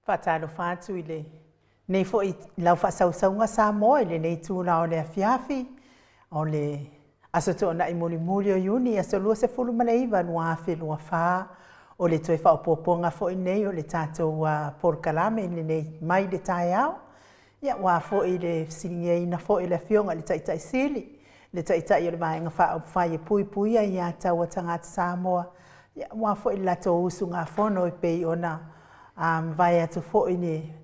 Whaatalo whātu i le. Nei fo i lau whaasaunga sa moa i le nei tūla o le awhiawhi. O le aso to na i muli muli o iuni aso lua se fulu maleiva lua awhi lua whaa. O le toi whaopoponga fo i nei o le tātou porkalame i le nei mai le tai au. Ia wā fo i le siringia ina fo i le fionga le taitai sili. Le taitai o le vaenga whai e pui pui a ia tau a tangata Samoa. Ia wā fo i lato usu ngā whono i pei ona vai atu fo i ne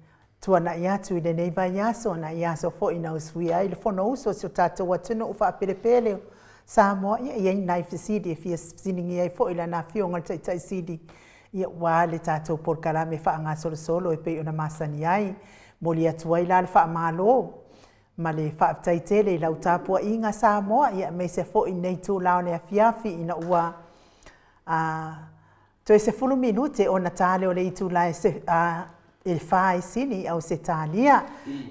tuana i atu i le nei vai aso na i aso fo i na usui ai le whono uso so tātou atunu u wha pere pere Samoa ia nai fisidi e fia siningi ai fo i la na fionga taitai sidi. Ia wā le tātou porkalame wha ngā solo solo e pei ona masani ai. Moli atu ai la le wha malo. Ma le wha taitele i lau tāpua i ngā Samoa ia me se fo i nei tū lao ne a fiafi ina ua toi se fulu minute o na tale o le itu la se il fai sini au se talia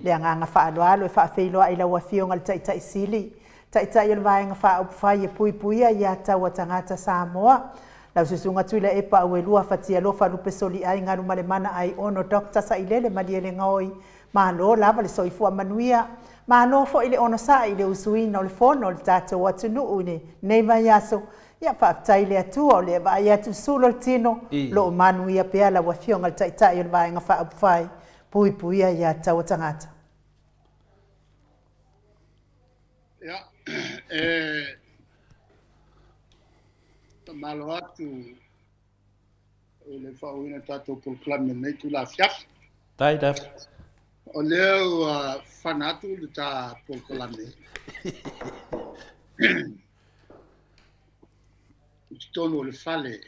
le anga fa alo e fa feilo ai la wa fionga le tai sili tai il vai nga fa fai e pui pui ia ta wa tangata Samoa la susunga tuila e pa we lua fatia lo fa lu pesoli ai nga male mana ai ono doctor sa ilele maliele ngoi ma lo lava le soifua manuia ma no fo ile ono sa ile usuina o le fono le tato wa tunu une nei vai aso ia whaatai le atua o le vai atu sulo tino lo manu ia pea la wafionga taitai o le vai nga whaapwhai pui pui ia tau tangata. Ia, malo atu o le whauina tātou polklame nei tu la fiaf. Tai da. O leo whanatu le tā polklame. Tono le fale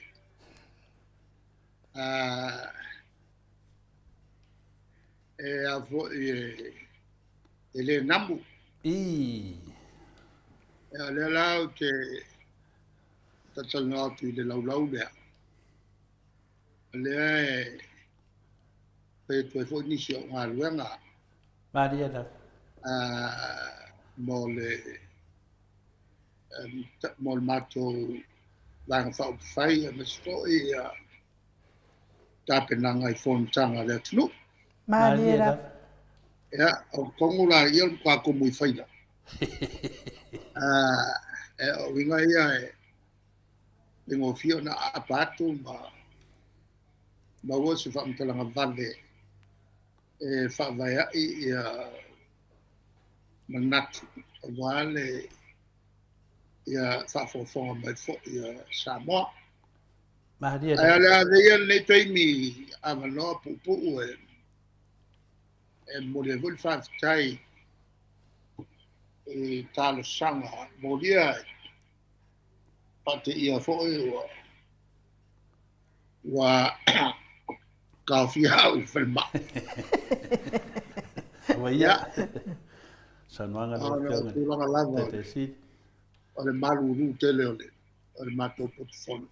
e avo e le namu e le lau te tatanga atu le lau lea le e pe tu e fo nisi o ngā luenga Maria da mo le mato lang fa fai me sto e tapenanga I fontanga le tnu Maria ya o kongula ia kwa ko muy faila o winga ia e ngo fio na apato ma wo se fa mtalanga vale e fa vai ia manat wale ia fa fo mai fo ia Samoa Maria da. Ala ia nei taimi amano pupu e mo le vol fa tai e talo sanga mo dia pate ia fo wa kafia u filma Wa ia. Sanuanga le fiona. Te si. O le malu ru tele o le mato portfolio.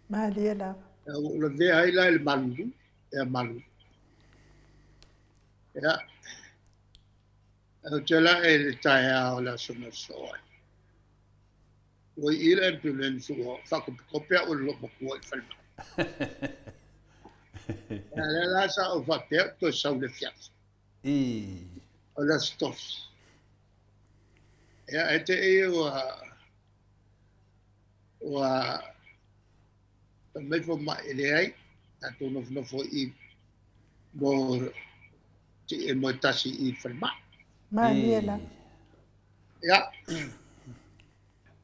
Maria la. O le vea ai la le malu ru e malu. Ia. O tela e le taia o la sona soa. O I le ambulance o whakopea o lo mokua I whalma. Le la sa o whapea to sau le fiat. O la stofs. Ia e te e wa me fo ma ele ai a to no fo I mo ti e mo tasi I whalma. Maria la. Ia.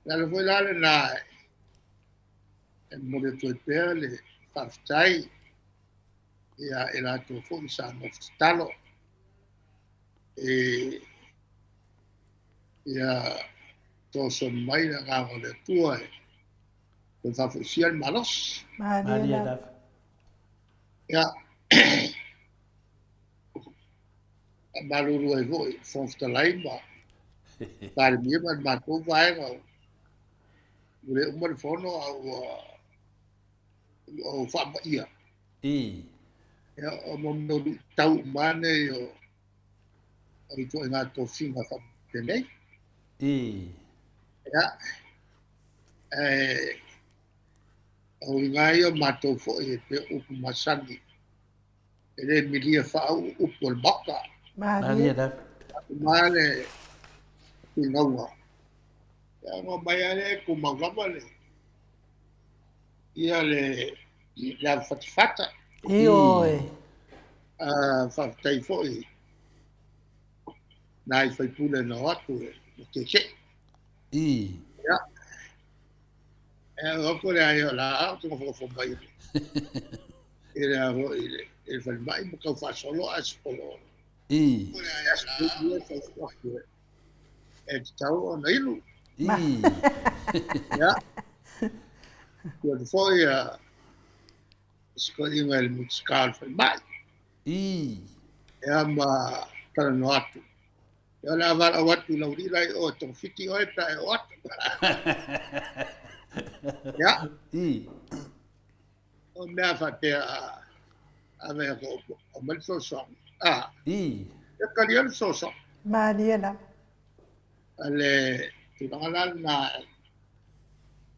La foi la na mo le to pea le whaftai ia e la to fo sa mo talo e ia to so mai na ga o le tua e fa fo sia malos Maria la. ia maluru e vo fo sta lai ma par mi ma ko vai ga le mo le fono o fa ia ia o mo no tau mane o to nga to finga fa tenei ia o ngai o mato fo e pe o masani ele milia whau upo le maka, Maria da. male pingaua. Ia ngā mai ale ko maugama le. Ia le whatawhata, I oi. whawhatai fōi. Nai whaipule na watu e ke ke. I. Ia. E oko le ai o la au tunga whakawhomai. Ele a ho ele. Ele whalimai mo kau whasolo a spolo. I. Ele a spolo e whawhaku e. E te tau o na ilu. I. Ia. Kua te whoi a sko inga ele mutskal whalimai. I. Ia ma tara no atu. Ia la wala watu lau rilai o tong whiti oi ta e o atu. Ia. I. O mea whatea a mea ko o malso song. I. Ia karian so song. Maria la. Ale tunangalan na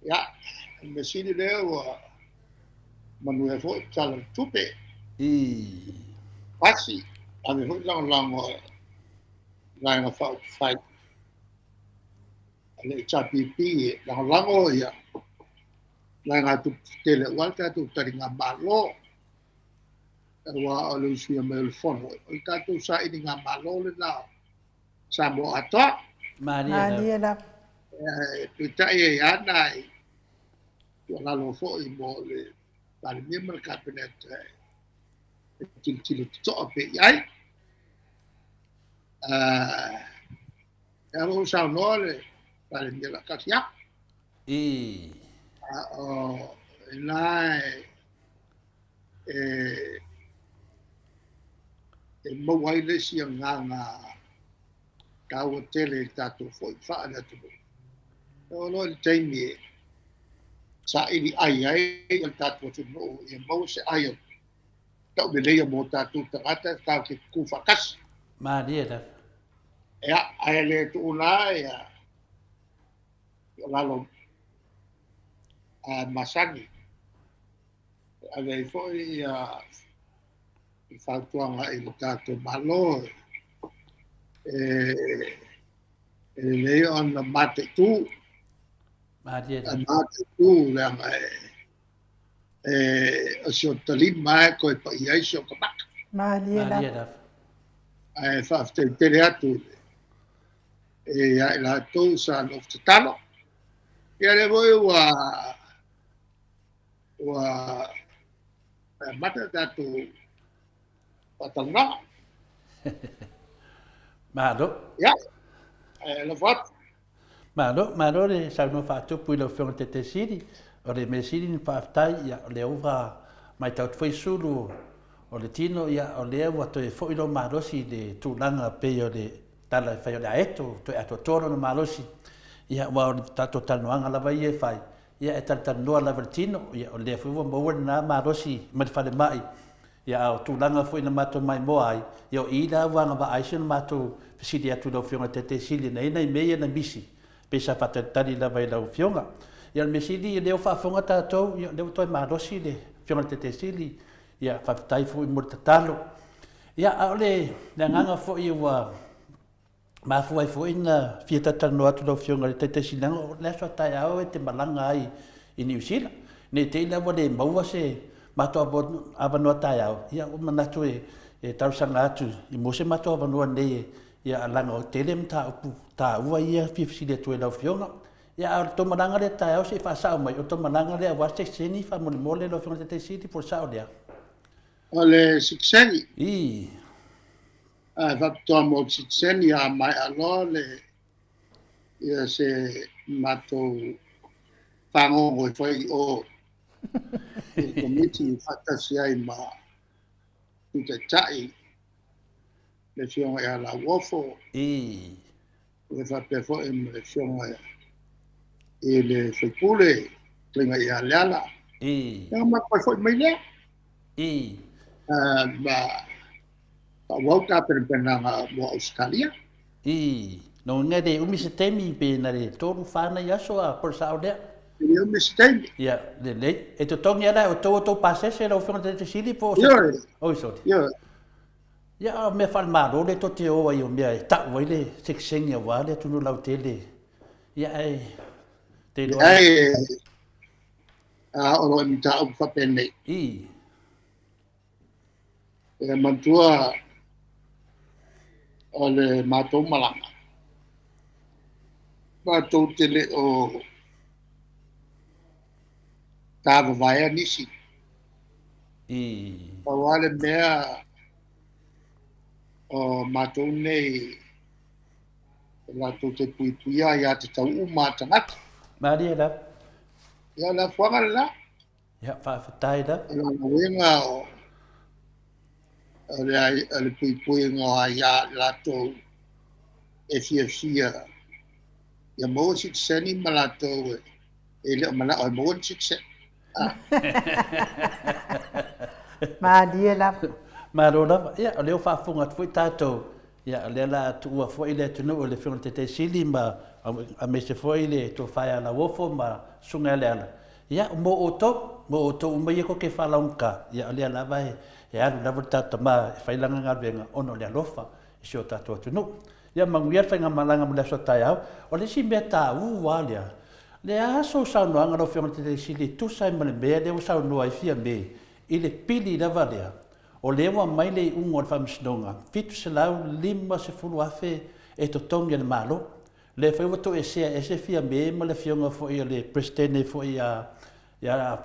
ya me sini leo manu e fo tala tupe I. pasi ame ho lang lai na fa fight ale chapi pi lang o ya lai na tu tele walta tu taringa malo wa alu sia mel fon o ta tu sa ini nga malo le na sa mo ata Maria da. Maria la. Pita e anai la lo fo i mo le tal member cabinet til to pe ai ero sa no le tal me la kasia I. o la mo wai le si nga ka o tele tatu foi fa na tu no no taimi sa ini ai el tatu tu no e mo se ai ta be le mo tatu ta ke ku fakas Maria da. ya ai le tu la ya la lo masani ave foi fa tuanga il tatu malo le on the mate tu Maria da. mate tu la o sio talima ko pa ia sio ka pak Maria Maria la. ai fa te atu ya la tu sa no talo ya le voi wa mate tu patanga Mado. ya la fat Mado le sa no fa tu pui lo fiong te siri. O le me siri ni fa tai ya le ova mai tau foi sulu o le tino ya o le wa to e foi lo mado si de tu langa pe o le tala fa o le aeto to ato toro no malo si ya wa o tato tano anga la vai e fai ya e tal no la vertino ya o le foi mo na mado si me fa le mai ya o tu langa foi na mato mai mo ai ya o ida wa nga ai sin mato si dia tu lo fiong te siri nei me na bisi pe sa fa tali la vai la fionga ya me sili le fa fonga tato ya le to mado si de fiong te sili ya fa tai foi mo talo ya ole na nganga foi wa ma foi na fieta tano atu lo fionga te silang le so tai au te malanga ai i New Zealand ne te la wa de maua se mato abano tai au ya o manatu e tau sanga atu i mo se mato abano ne ya langa o telem ta upu ta ua ia fifsi de tu lo fionga ya to mananga le tai au se fa sa mai o to mananga le wa se seni fa mo le lo fionga te siti por sa o ole sikseni i va to mo sikseni a mai alo le ia se mato fango mo foi o committee fata sia ma tuta tai le fionga ya la wofo i le fa pe fo le fionga e le fepule klinga ya lala i ya ma pa fo mai le i ba wauta pena mo Australia i no ngade umi se temi pe na le toru fana ya so a por sa o Ia mistake. Ia, le. E to tongi ala o to pase se lo fionga te sili po. Ia. Oi sori. Ia. Ia me fal malo le to te o ai o mea ta wai le sekseng ia wale tunu lau tele. Ia ai. Te lo. Ai o ni ta o fa penne. I. E mantua o le matou malanga. Matou tele o tava vai nisi. I. Pawale mea o matou nei la to te puia ia te tau uma tangata. Maria la. Ia la fuanga la. Ia fa fatai la. Ia la wenga o le pui ngā ia lato e fia ia mo sit seni malato e le mana o mo sit se Maria la. Marona, ia, leo whaafunga fui tātou. Ia, lea la tua fwoi le tunu o le whiona te sili ma a me se fwoi le to whai ala wofo ma sunga le ala. Ia, mo o to umai ko ke whalaunka. Ia, lea la vai, e alu lawa tātou ma e whailanga ngā venga ono lea lofa e sio tātou tunu. Ia, manguia whainga malanga mo le so tai au, o le si mea tā ua lea. Lea aso saunoa ngaro whiona te sili tusai ma le mea leo saunoa i fia me i le pili lawa lea. O lewa mai le ungo le whamisnonga. Fitu se lau lima se fulu afe e to tongi le malo. Le whaiwato e sea e se fia me ma le fionga fo i le prestene fo i a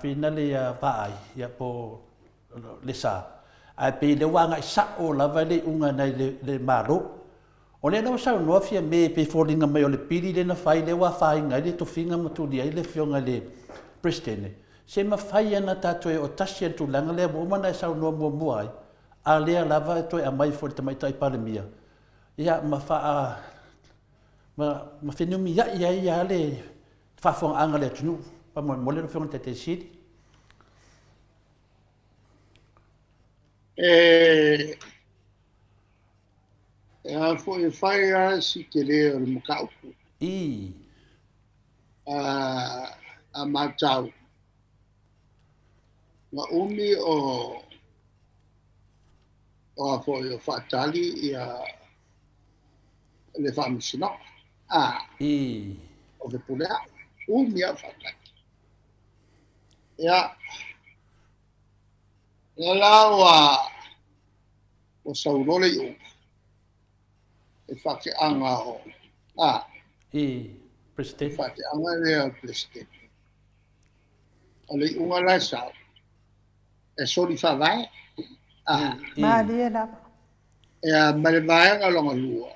whina le vaai ia po le sa. Ai pe le wanga i sa o lava le unga nei le malo. O le nao sau noa fia me pe fōringa mai o le pili le na whai le wa whai ngai le to whinga maturi ai le fionga le prestene. Se ma whai ana tātou e o tasi atu langa lea mo mana e sau noa mua ai, a lea lava e toi a mai fo le tamaitai palemia. Ia ma wha ma whenumi ia le whawhonga anga le tunu, pa mo le whionga te siri. e a fo e whai a si ke le o le makaupu I, a matau nga umi o a fo e whaatali ia le whamisino I, o le pulea umi a whaatali ia ia lawa o saurole i unga e whake anga o I, President. whake anga lea president o le unga lai sau e sori whawai Maria la. e a malevaenga longa lua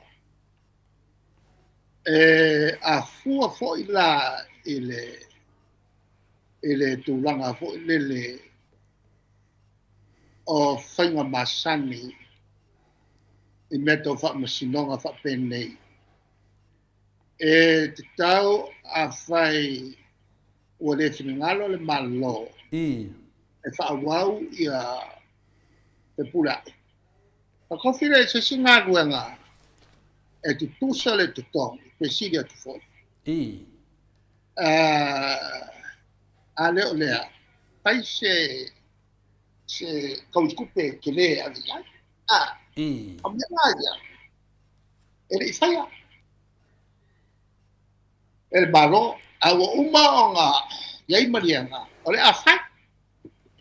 e a fua foi la ele tūlanga foi le o whainga masani i meto whamasinonga whapenei e te tau a whai ua le whinangalo le malo I, e whaawau i a te pula. Pa kofire se singa ruenga e te tusa le te tong, pe siria te fo. I, A leo lea, pai se kauskupe ke le a via. I, A mea maia. E le ifaya. E le malo, a ua uma o ngā iai marianga, o le a fai.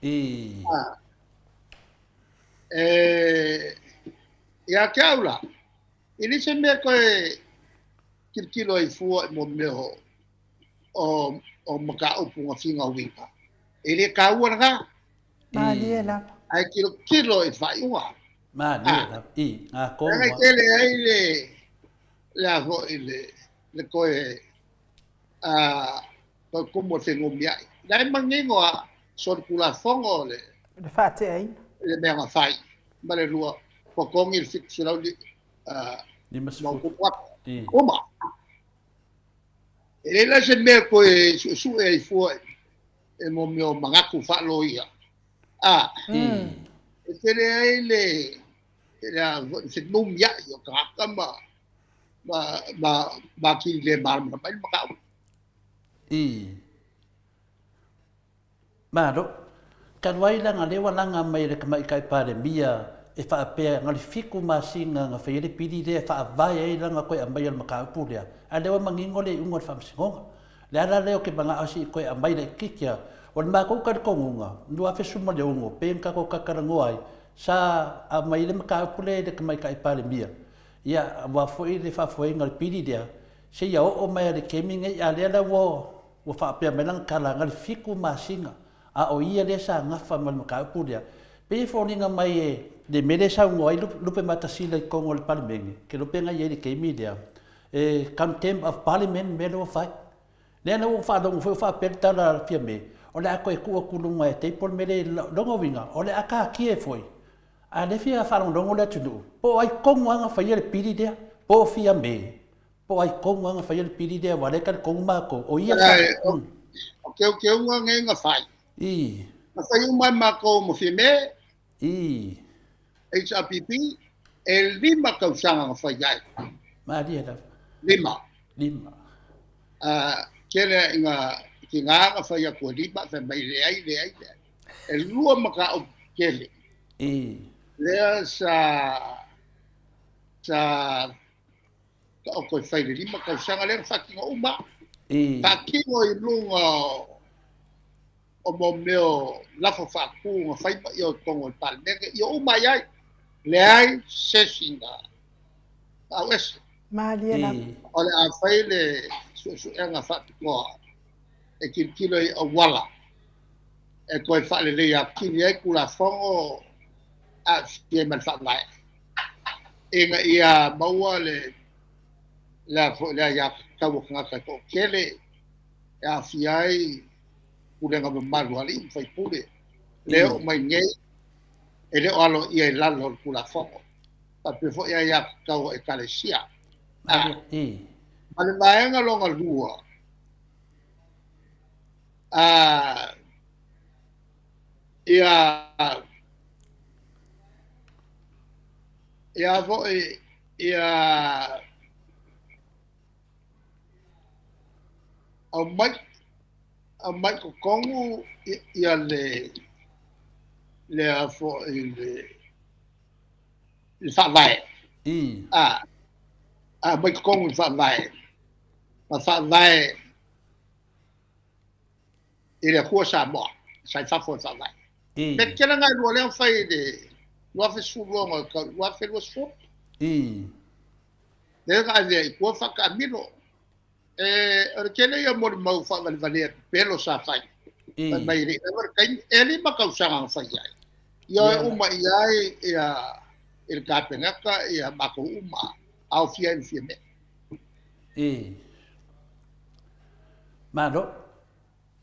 I, Ia ke aula. Ini se mea koe kirkilo i fua mo meho o maka upunga whinga winga. Ele ka ua nga, Maria la. ai kilo i whai ua. ma ni, I, a Ngai konga. tele ai le aho i le koe koe kumo te ngomiai. Nai mangingo a son kula fongo le Le whate ai. mea ngā whai. Mare rua, pokongi le fitu silau li Lima mau sefu. kupuat. I, Oma. E la se mea koe su e i fua e mo meo mangaku whalo ia. I, E tere ai le a se num ia i o kaka ma ki le marma mai makau. I, Maro, kanwai langa lewa langa mai le kamai kai pare mia e whaapea ngali fiku masinga nga whaere pidi rea whaavai ei langa koe amai al makaupu rea. A lewa mangingo le ungo le whamsingonga. Le ala leo ke banga asi koe amai le kikia. O le mako kari kongunga, nua whesuma le ungo, penka ko kakarangoai, sa amai le makaupu le kamai kai pare mia. Ia, wa foi le whaafoi ngali pidi rea, se ia o mai le keminga i a lea la wo whaapea melang kala ngali fiku masinga. A o ia le sa ngafa mal makaupu rea. Pe foninga mai e le mele sa ngoi lupe matasila i kongo le parliamengi. Ke lupe ngai e le keimi lea. E contempt of parliament mele o fai. Le na o whaadongo foi o whaapeta la fia me. O le ako e kua kulunga e teipol mele longo winga. O le aka kie foi. A le fia whaadongo le tunu. Po ai kongo anga whai le piri lea. Po fia me. Po ai kongo anga whai le piri lea. Waleka le kongo mako. O ia sa. O ke unga ngenga whai. I. Ma whai umai mako mo fia me. I. HRPP, e 5 kausanga nga whai ai. Maria la. 5. 5. Kere ki ngā nga whai a kua 5, whai mai le ai. E 2 maka o kele. Lea sa o koe whai le 5 kausanga lea whakinga uma. Whakingo i lunga o mo meo lafa whaku nga whaipa i o tongo i palemenge. I o uma iai. Le ai sesinga au ese. Malia la. O le a whai le su e nga whapikoa e kilo i a wala. E koe whale le a kini e kula whongo a fie man whawai. E nga i a maua le a ia kaua ngaka ko kele e a fiai kulenga mamaru ali whai pule. Leo mai ngei e leo alo ia i lalo o kula whongo. Pa pefo ia ia kau e kalesia. Ma le maenga longa lua. Ia vo ia au mai ko kongu ia le a fo le whawai. Mai ko kongu whawai. Ma whawai i le kua sa moa. Sai whafo whawai. Me kena ngai lua leo whai de lua whi suronga ka lua whi lua suo. Le ngai le i kua whaka amino. Ora kena ia mori mau whawai valea pelo sa whai. Mai re e li makausanga whai ai. Ia e uma i ai i le kāpengaka i a mako uma au fia i fia me. Maro,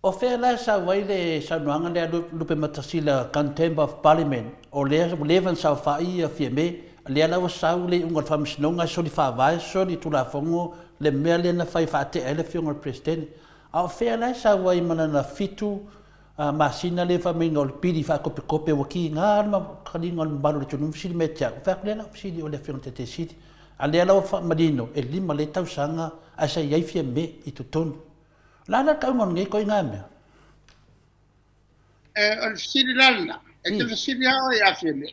o whea la sa waile sa nuanga lea lupe matasila contempt of parliament o lea levan sa whai a fia me lea lawa sau le unga whamisinonga soni whawai soni tulafongo le mea lea na whai whaate ele fionga presidente. A o whea la sa wai mana na fitu masina le whaminga o le piri whakope waki ngā ma kalinga o le mbaro le tunu msiri me tia. Whak lea la msiri o le fionga te siri. A lea lawa whamarino e 5 le tausanga a sa iai fia me i tutonu. Lana kaungon ngai koe ngā mea? O siri lana. E te siri hao i a fia me.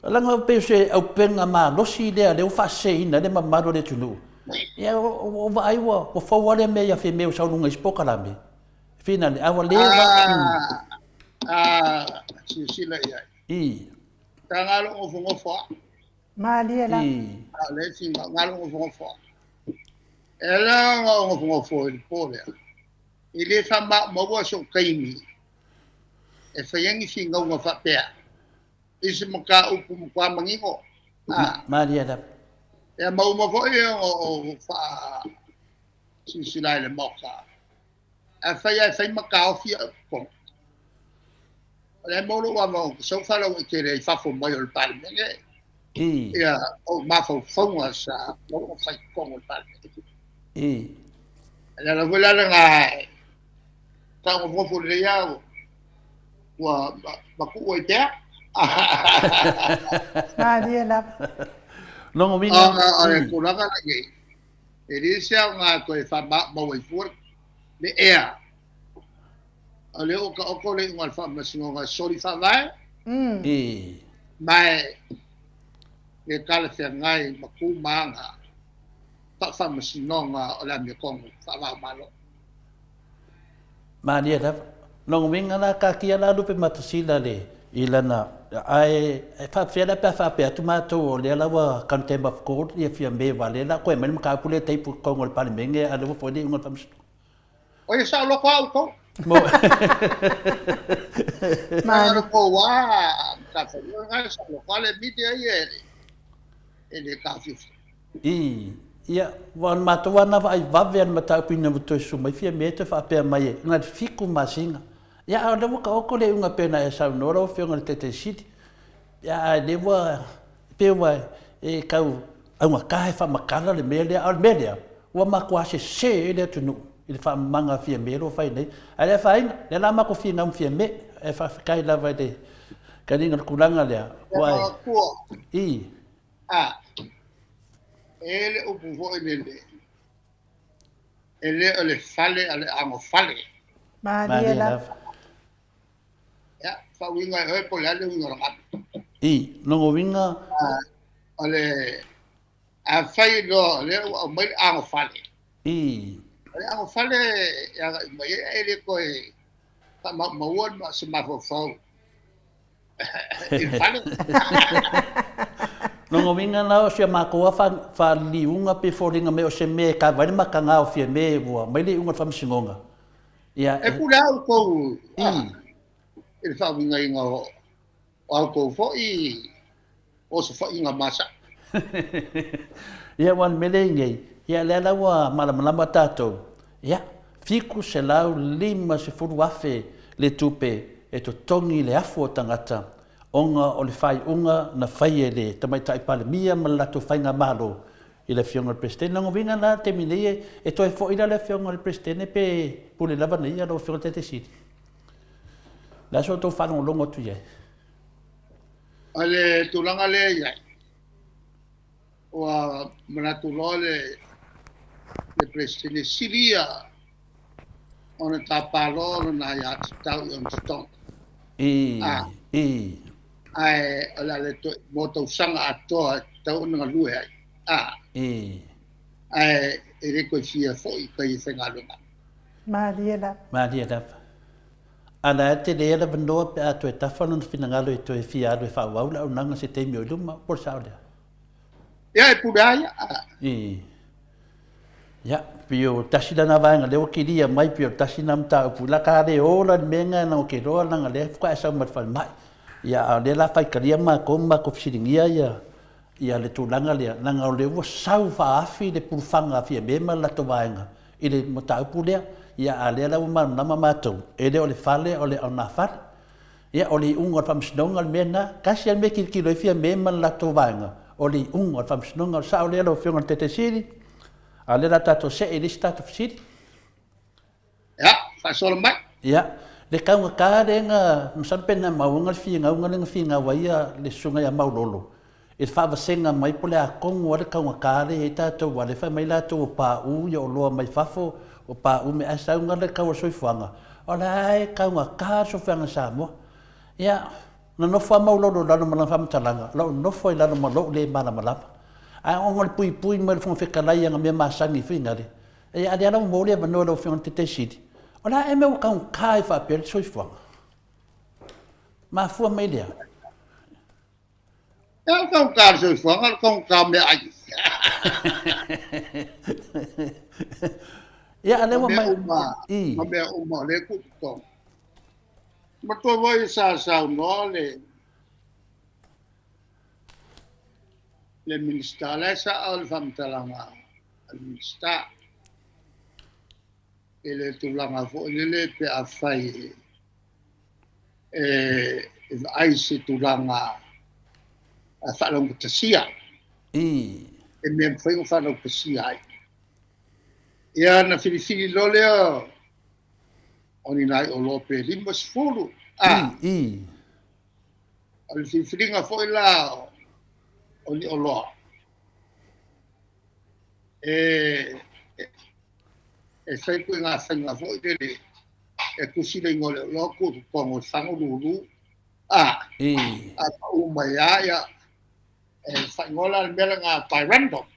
Langa pese au penga ma losi lea leo whase ina le mamaro le tunu. Ia o waaiwa, o whawale me ia fia me o saununga ispoka la me. Whina le awa lewa. Sila iai. Ta ngalo ngofo. Malia la. Le singa ngalo ngofo. Ela ngofo il pole. Ile samba mawa so kaimi. E whayangi singa unga whapea. Isi maka upu mkwa mangingo. Maria la. E mauma fo e o wha silai le moka. E whai maka o fia pong. Le molo wa mo so fala o ke le fafo mai o parlemenge. Ia o mafo fonga sa o fai pong o parlemenge. La vola nga ta o fofo le ya wa baku o tea. Maria la. Longo minga. Kulanga lagi. E ri sia nga ko e fa ba wai fuar le ea. A le o ka oko le ngal fa masingo nga sori fa vai I. mai e kala fe ngai maku manga fa masingo nga o la me kong fa va malo. Ma dia da. Nong winga na ka kia la lupe matasila le. Ilana ai fa fela pa tu ma to le la wa contempt of court ia fia me vale la ko men ka pule tai pu ko ngol pan menge a le fo di ngol pam. O e sa lo ko ko. Mo. Ma lo ko wa ka fa nga sa lo ko le media ye. E le ka fi. I. Ia, wan mata wana vai vave an mata pina muto su mai fia me te fa pe mai ngat fiku masinga. Ia le ka oko le unga pena e sa no ro fe ngal tete siti. Ia le wa pe wa e kau unga ka fa makala le mele al mele. Wa ma kwa se le tunu. Il fa manga fia me ro fai nei. Ale fa ina le la ma ko fia ngam fia me e fa kai la vai de. Kaninga kulanga le. Wa. I. Ah. Ele o povo ele ele fale ale amo fale Mariela. ya fa winga e po la le winga rat I no winga ale a fai do le o mai amo fale I ale amo fale ya mai ele ko e fa ma won ma se ma fo il fale no winga na o se makoa fa liunga pe foringa me o se me ka vai makanga o fie me wa mai le unga fam singonga ia e pula ko il fa winga inga o ko fo I o se fa inga masa ia wan mele ngai ia le la wa malama tato ia fiku se lau lima se furu afe le tupe e to tongi le afu tangata onga o le fai unga na fai e le tamai tai pale mia malato fai ngā malo i le fionga le presidente. Nango vinga na te minei e toi fo ina le fionga le presidente pe pule lava nei alo fionga tete siti. La so to whanau longo tu ye. Ale tulanga le ia. Wa manatu le presidente Siria ona tapalo na ya tau on stone. Ai ala le to moto sanga ato tau nga lue ai ai e ko fia foi kai se ngalunga Mariela ana te le la bando pe ato e tafano fina ngalo e to e fia do e fa wa la nanga se te mi luma por sauda ya e pudaya ya pio tasida na vanga le o kiria mai pio tasina mta pula ka de ola menga na o ke ro na le fa sa mat fal mai ia le la fai karia ma ko firingia ia le tulanga le nanga o le wo sau fa afi le pulfanga fi be ma la to vainga i le mota pulea ia le la ma na ma to e le o le fale o le ona fal ia o le unga pam snonga mena kasi me ki lo fi be ma la to vainga o le unga pam snonga sa o le lo fi ngon tete siri a le la tato se e lista to siri ya fa solo mai ia le kaunga kārenga msampena maunga finga waia le sunga ya maulolo. E whaawasenga mai pole a kongo wale kaunga kāre e tātou wale whai mai lātou o pā u ya o loa mai whafo o pā u me asaunga le kaua soifuanga. O lai kaunga kā soifuanga sa moa. Ia, na nofo a maulolo lano malanga whamatalanga. Lau nofo i lano malo le mana malama. A onga le pui pui mai le whonga whekalai anga mea maasangi whingare. E ade ala mo le manoa lau whionga te te siri. Ora e meu kau kai fa per soifuanga. Ma fua mai lea. ya kau ka soifuanga kau ka me ai Ia ale wa mai ma me uma le ku to ma to voi sa no le ministra le sa al fam talanga al ministra ele tulanga fo ele pe a fai ai se tulanga a falong tasia e me foi un falong tasia ai ia na filifili lole oni nai o lope limas fulu al filifili nga foi la oni o lo e sai ko nga sanga fo dele e kusile ngole lo ku ko ngo sango lulu a u mai ya e sai ngola mela nga pairando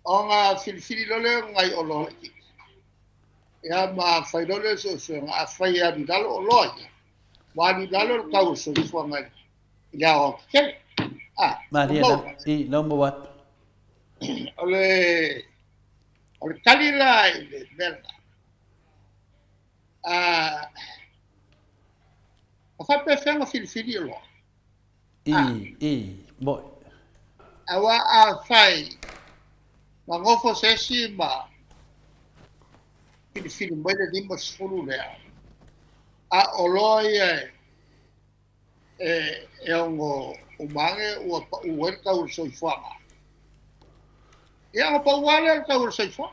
o nga filfili lole ngai olo ya ma fai lole so nga fai ya dalo lo ya wa dalo ka so fo ngai ya o ke Maria no mo wat ole kalila ile merda fa pe fenga filfili lo boy awa a fai ma ngofo sesi ma filfili mo le dimos fulu le a oloye ongo umange uwerka ursoifama ya pa wale ka ursoifa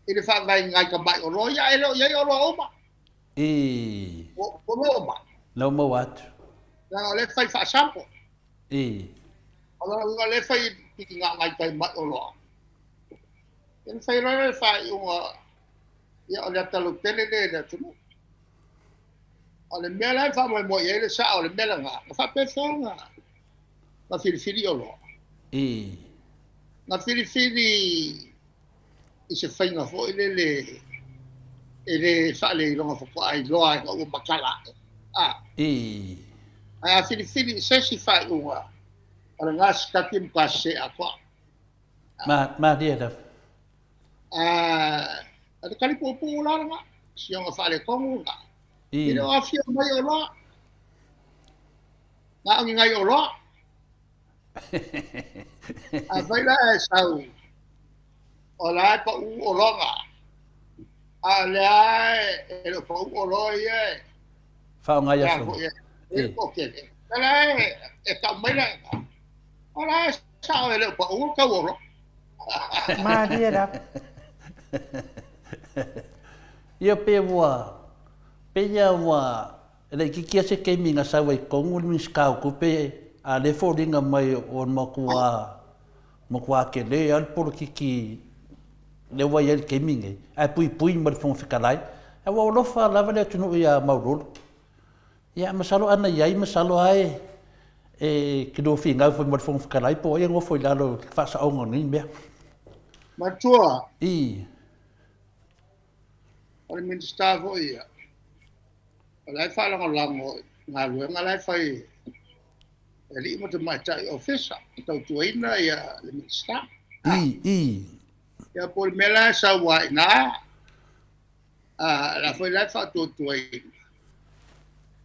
ile fa ngai ka bai oloya ya olo oma oma no mo wat na le fai fa sampo ala le fai pikinga ngai kai mat olo en fai le fa ya ole talo tele de tu ole mela fa mo ye le sa ole mela nga fa pe songa ma fili olo na fili se fai nga fo ele sa le longa fo ai loa o bakala a fili se si fa uma ala ngas katim passe apa ma dia da ada kali popular nga siang fa le kongu nga ile a fi mai olo na ngai olo a vai la sau ola pa u olonga ala e pa u oloye fa nga ya so okay ala e ka mai la ola sao ele pa u ka olo Maria da ia pe wa ele ki se ke minga sa wai kongu mi ska ku pe a le foringa mai on makua ke le al por ki le wai el ke minga ai pui mar fon fikalai a wa lo fa la vale tu no ia maurul ia masalo ana ia masalo ai que do finga foi mar fon fikalai po ia ngo foi la lo fa sa ongo ni me matua ole min stavo ia ole fa la lango nga lu nga lai fai eli mo te mai tai officer tau tuina ia le min sta ya por mela sa wa na la foi lai fa tu tuai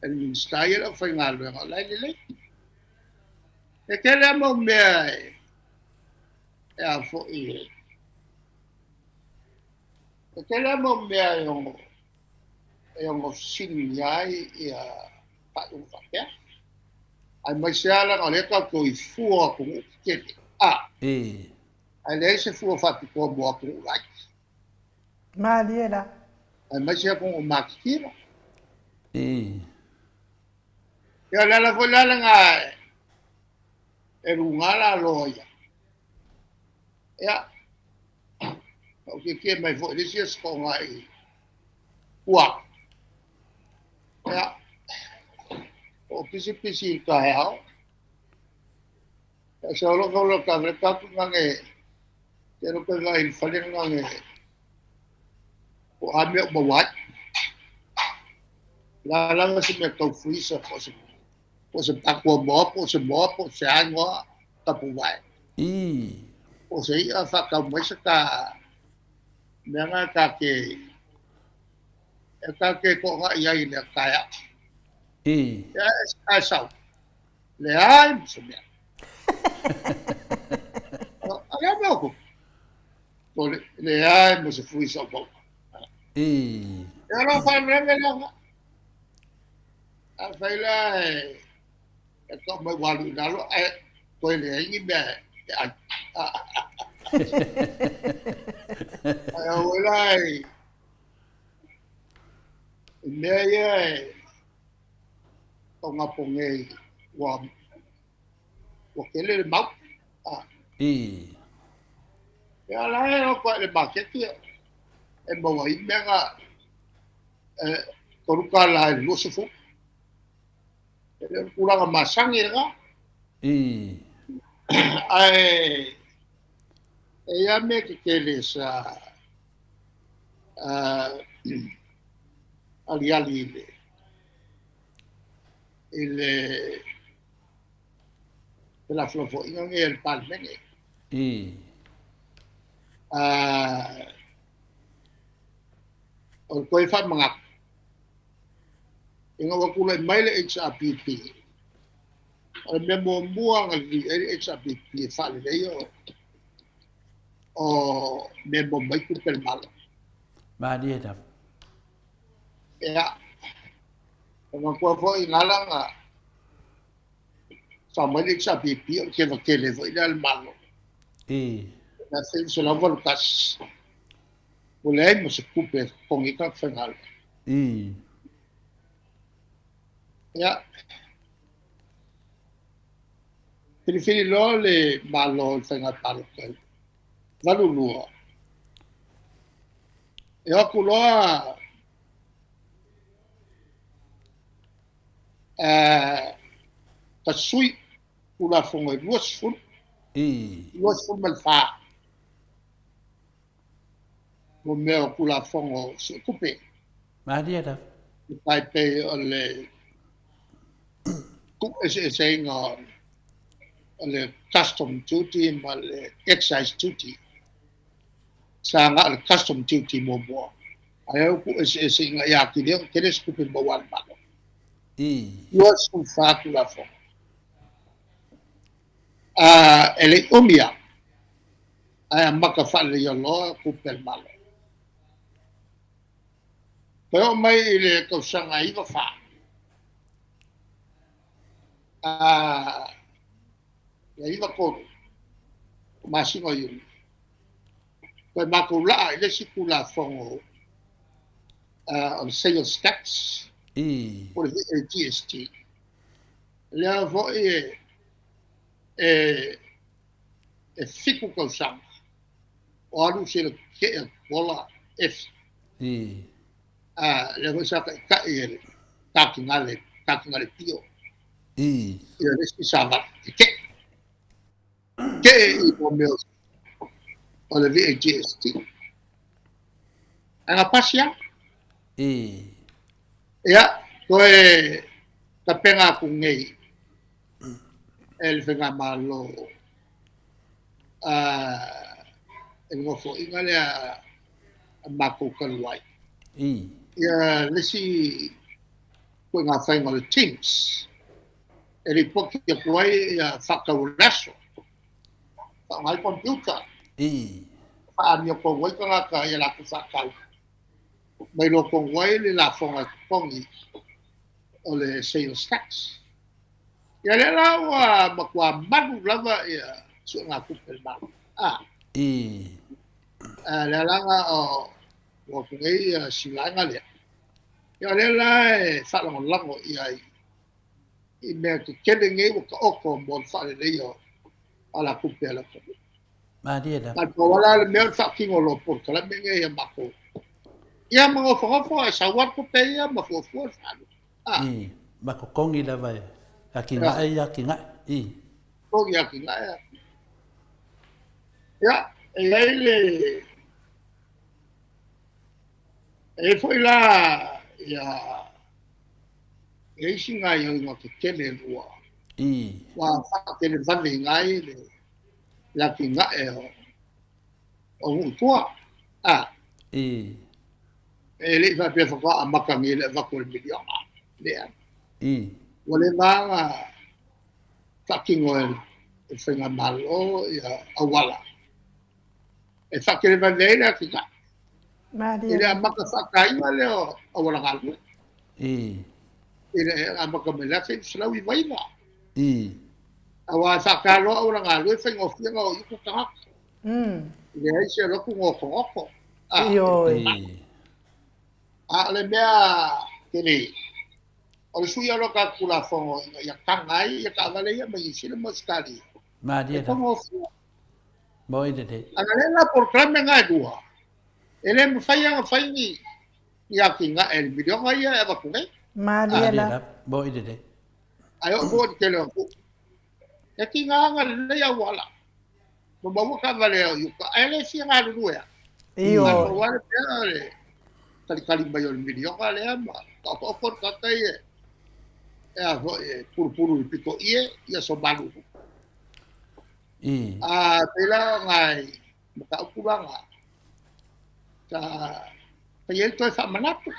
el min sta ia la foi nga lu nga lai le e ke le mo me ya fo Kaya mo may yung siniyay pa yung papel. Ay masya lang ulit ako ifuwa kung ukit. Ay lang siya fuwa fati ko mo akong ulay. Maria Ay masya kong umakikira. Kaya lala nga erungala loya. Ya. Okay, kia mai fo this is ko ngai wa ya o pisi ka hao ya solo ko ka reka ku ngai pero ko ngai falen ngai o ame mo wat la nga si me to freezer ko se takwa mo po se ango tapuwai o se ia fa ka mo se ka Nanga kake ko nga iya ile kaya. Ya asau. Le ai msumia. Aga mo ko. Le ai mo se fui so po. Ya no fa nanga la. A faila e ko mo walu dalo ko le ngi be. Ay walay meye o nga pongay wa o ke le mau. I. Ya la e ko le ba ke ti e mo wa imega koruka la lo se fu. E kula ma sangi ga. I. Ai e ya me ke le sa ali ali il la flofo ino nge el palmenge. I. O koe wha mga inga wakula mai le HRPP. O me mo mua ngali HRPP e wha le yo o me mo mai ku pel malo. Ma dia da. Ya. Nga kua fo i ngalanga sa mai le HRPP o ke wakele fo i le malo. I. Na se so la volkas. Ulei mo se kupe kongi ka whengal. I. Ya. Whiri lo le malo i whenga talo kai. Valu lua. E aku loa ka sui kula fonga luas fun. I. Luas fun mal fa. Mo mea kula fonga se kupe. Ma dia da. Tai pe o le ku e inga o le custom duty ma le excise duty. Sa nga le custom duty mo mo. Ayaw ku e inga ya ki dia kere skupe bawan malo. I. Luas fun fa kula fonga. Ele umia. Aya maka fale yo lo kupe malo. Pero mai ile ko sanga iwa fa. Ya iwa ko masingo yun. Ko makula ile sikula fongo on sales tax I. por GST. Le vo e fiku ko sanga. O alu se ke bola F. I. Le vo sa ka ele. Takingale tio. I. Ia resi sama. Ke i mo meu o le VGST. Anga pasia, I. ia, koe ka penga ku ngei. El whenga malo. E ngofo inga lea mako kaluai. I. Ia lesi koe ngā whainga le Teams. E ri poki a koe ia whakauraso. Whangai computer. I. Paano ko wai ka ka ia la ku whakau. Mai lo ko wai le la whonga kongi o le sales tax. Ia le la wa makua manu lava ia su ngā kupel manu. I. Le langa o kungai silanga le. Ia le la e whalango lango ia i mea ke kele ngai o ka oko mo whale le ia ala kupela kongi. Ma dia da. Nā ko wala le mea whakingo lo por kala me ngai ia mako. Ia mga whangofo e sa wako pe ia ma fuafua whanu. I. Ma ko kongi da vai. Aki ngai aki ngai. I. Kongi aki ngai. Ia, e leile e foi la ia e isi ngai o inga ke kele rua. I. Wa whakele vane ngai le laki ngai o hutua. I. E le fa pe fa a makangi le vakol miliona. Lea. I. Wale maa fucking oil e whenga malo ia awala. E whakere vandeira ki nga. Maria. Ire a maka whakainga leo awala ngalu. I. Ire a maka melefe slau i waina. I. Awa whakalo awala ngalu e whenga ofia nga o iku tahaka. Ire ai se roku ngoko ngoko. Iyo. I. A le mea kere. O le sui alo ka kula fongo ia tangai ia ka vale ia mai sile mo skali. Ma dia E da. fongo Mo i de. ana le la por klame ngai dua. Ele mo fai nga fai ni ia ki nga el video nga ia e va kungai. Ma dia Maliela. da. Mo i de. Ai o bo te le ko. E ki nga le ia wala. Mo ba ka vale ia ka ele si nga lu ia. Io. Ko wale pe kali mai o video nga le ama. Ka ko por ka tai e. E a puru i pito ia so balu. I. Pela ngai ka ukuranga. Ka payel to fa manatu.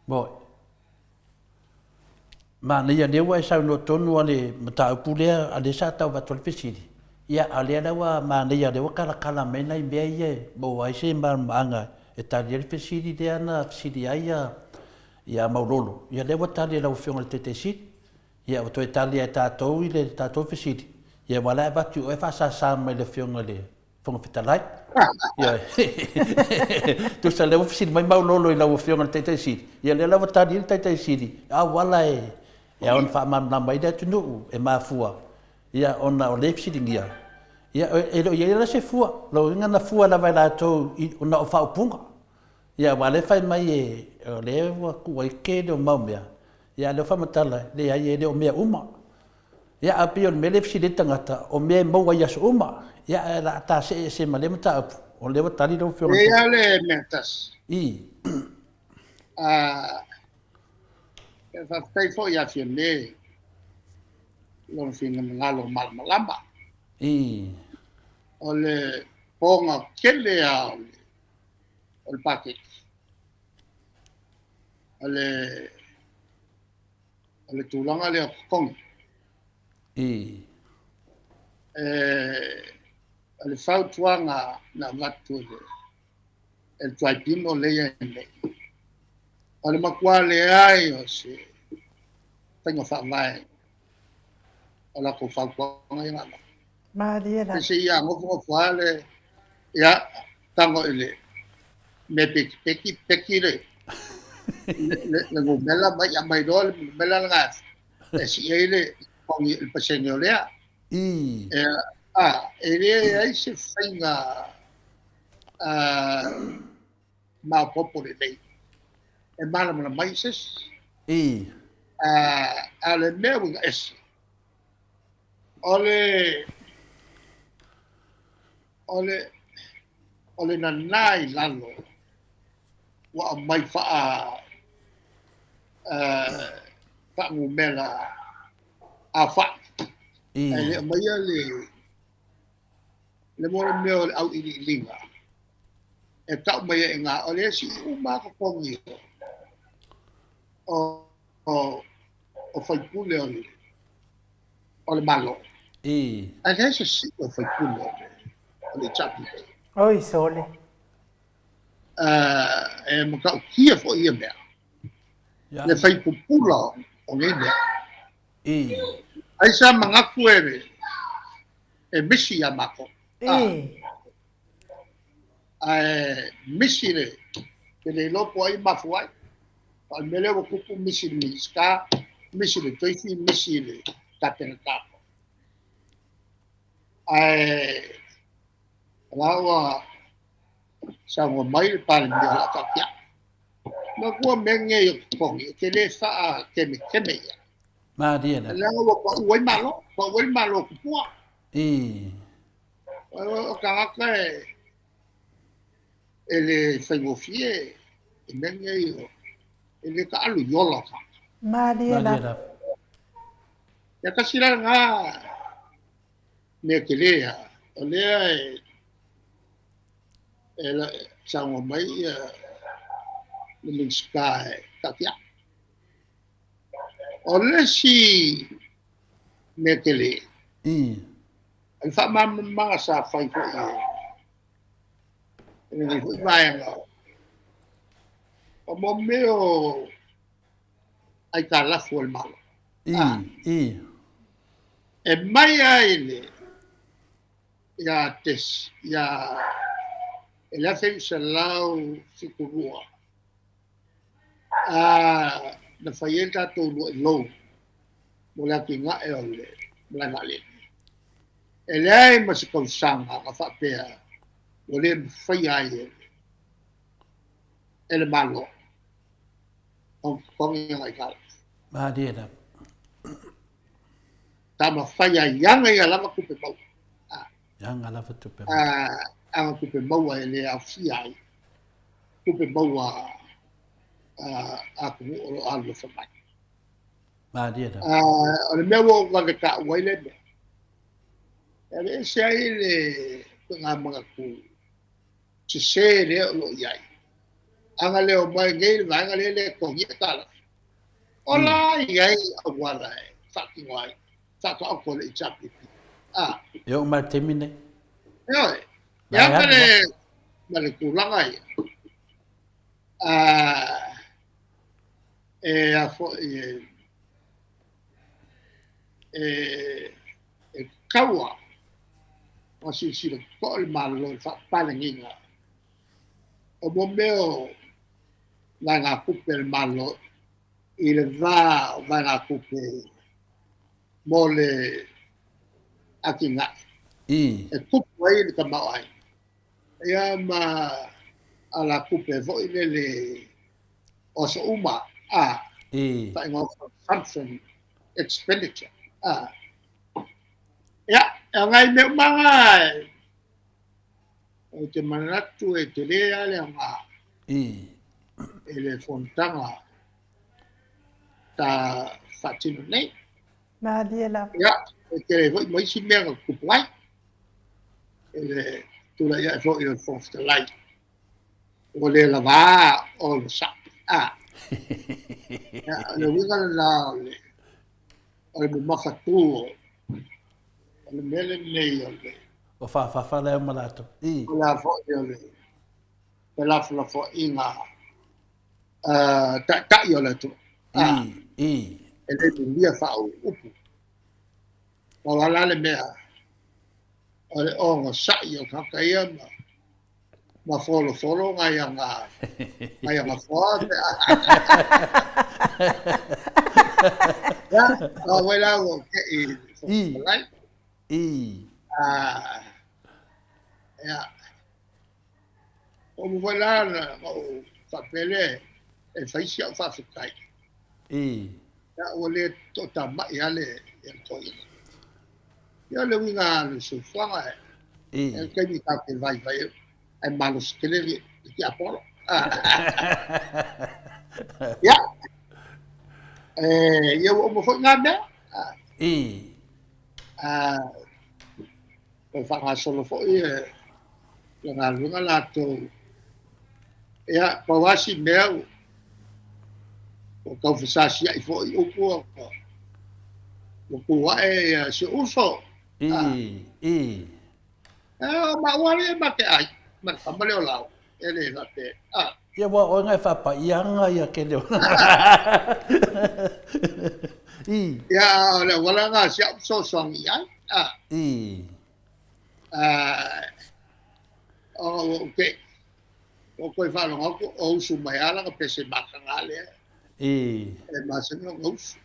Mo. Ma ni ya ne wa sa no tonu ale mata pulea ale sa ta va tol pesidi. Ia ale da wa ma ni ya de wa kala mena i be ye bo wa se ma anga e ta le pesidi de ana pesidi ia ia maulolo. Ia le wa ta le la fiona te sit. Ia o to Italia ta to i le ta to pesidi. Ia wala ba tu e fa sa me le fiona le. Fonga fitalai. Ia. Tu sa le pesidi mai maulolo i la fiona te sit. Ia le la wa ta le te sit. A wala e ia on fa mam na mai da tunu e mafua ia ona o lepsi dingia ia ia la se fua lo inga na fua la vai la to ona o fa punga ia wale fai mai e le wa ku ai ke do mamia ia le fa matala le ai le o mea uma ia api on me lepsi de tangata o me mo wa yas uma ia la ta se male mata o le wa tali do fiona Ia le metas. I E fa fai fo ia fione. Lon finga ngalo mal malamba. I O le ponga kele a o le paket. O le tulanga le kong. I O le fautuanga na matu el tuaipino le ia nei. O le makua le ai o se tengo fa mai. O la ko fautuanga ia ngana. Maliela. Se ia ngo fale ia tango ele me peki le le ngo mela mai ya mai dol mela ngas e si ele con il pasenio le I ele ai se fainga ma popole lei e mala mala mai ses I ale meu es ole na nai lalo wa mai fa ngumela a fa I ele mai le mo meo au i linga e ta mai nga ole si uma ko kongi o fai pule ole malo I adesso sì o fai pule ole chapi Oi, sole. e mo ka kia fo ia mea ya le fai pupula o ngai mea I ai sa mangaku e misi a mako I. misi le ke le lopo ai mafuai al mele o kupu misi le ska misi le toifi misi le tapena tapo lawa sa mo mai pa le la tapia na ko menge yo kongi ke le fa ke me ya ma dia na lawa ko wai malo kupua I o ka ka ele fai mo fie e menge yo ele ka alu yola ka ma dia Maliela. na ya ka sila nga me ke le ya o le ela sa mo mai le ming sky tapia o le si me ke le I al fa ma sa fai ko ni fu vai nga o mo meo ai ka la fu el malo I e mai ai le ya tes ya el hace salau sikurua na whai e tātou lo mo le ki ngā e o le mlanga le. E le ai ma se kausanga ka whapea o le whai ai e le malo. O kongi ngai kala. Maria na. Tama whai ai yanga i alama kupe mau. Yang ala fatu pe. Anga kupe mau e le au si ai. Kupe mau a kumu o alo whamai. Maria na. O le mea wo wale ka wai le mea. E le se ai le ngā mga ku se le o lo iai. Anga leo mai ngai le vanga le kongi e tala. Ola iai a wala e. Whaki wai. Whaka ako le i chapi. Yo mai temine. Yo. Ya male kulanga i. E a fo e kaua. O si ko le malo fa palenginga. O mo meo la nga kupe el malo i le va nga kupe mo le akinga. E kupe ai le kamau ai. Ia ma ala kupe vo i le o so uma ta ingo consumption expenditure. Ya, ngai me mga o te manatu e te lea le nga e le fontanga ta whatino nei. Maria. Ya, e te le hoi mai si mea kupuai. E le tula ia e hoi o fonsta lai. O le lava o le sa. Ya, le winga la o le mafatu o le mele nei o le. O fa le malato. O la fo o le. Pe la fo inga. Ta yo le tu. E le lia fa upu. O la le mea. O le onga sa yo kakaia ma folo ngai anga fo. Ya, o wela o ke ya. O mo wela o papele e faisia fa fikai. Ya o le tota ma ya le e toi. Ya le winga le sufanga. E ke mi ka ke vai ai malos ke le ki apolo. Ya. Yo o mo foi ngada. Ko fa nga solo foi nga lunga lato. Ya, pa wasi meu. O ka fisasi ai foi o ko. O ko ai se uso. Ma wale ma te ai. Ma kamale o lao. Ele va te. Ia wa o ngai fa pa ianga ia ke leo. Ya, le wala nga sia so song ia. Okay. O koe whanonga ko o usu mai ala ka pese maka ngale. E masanga ngausu.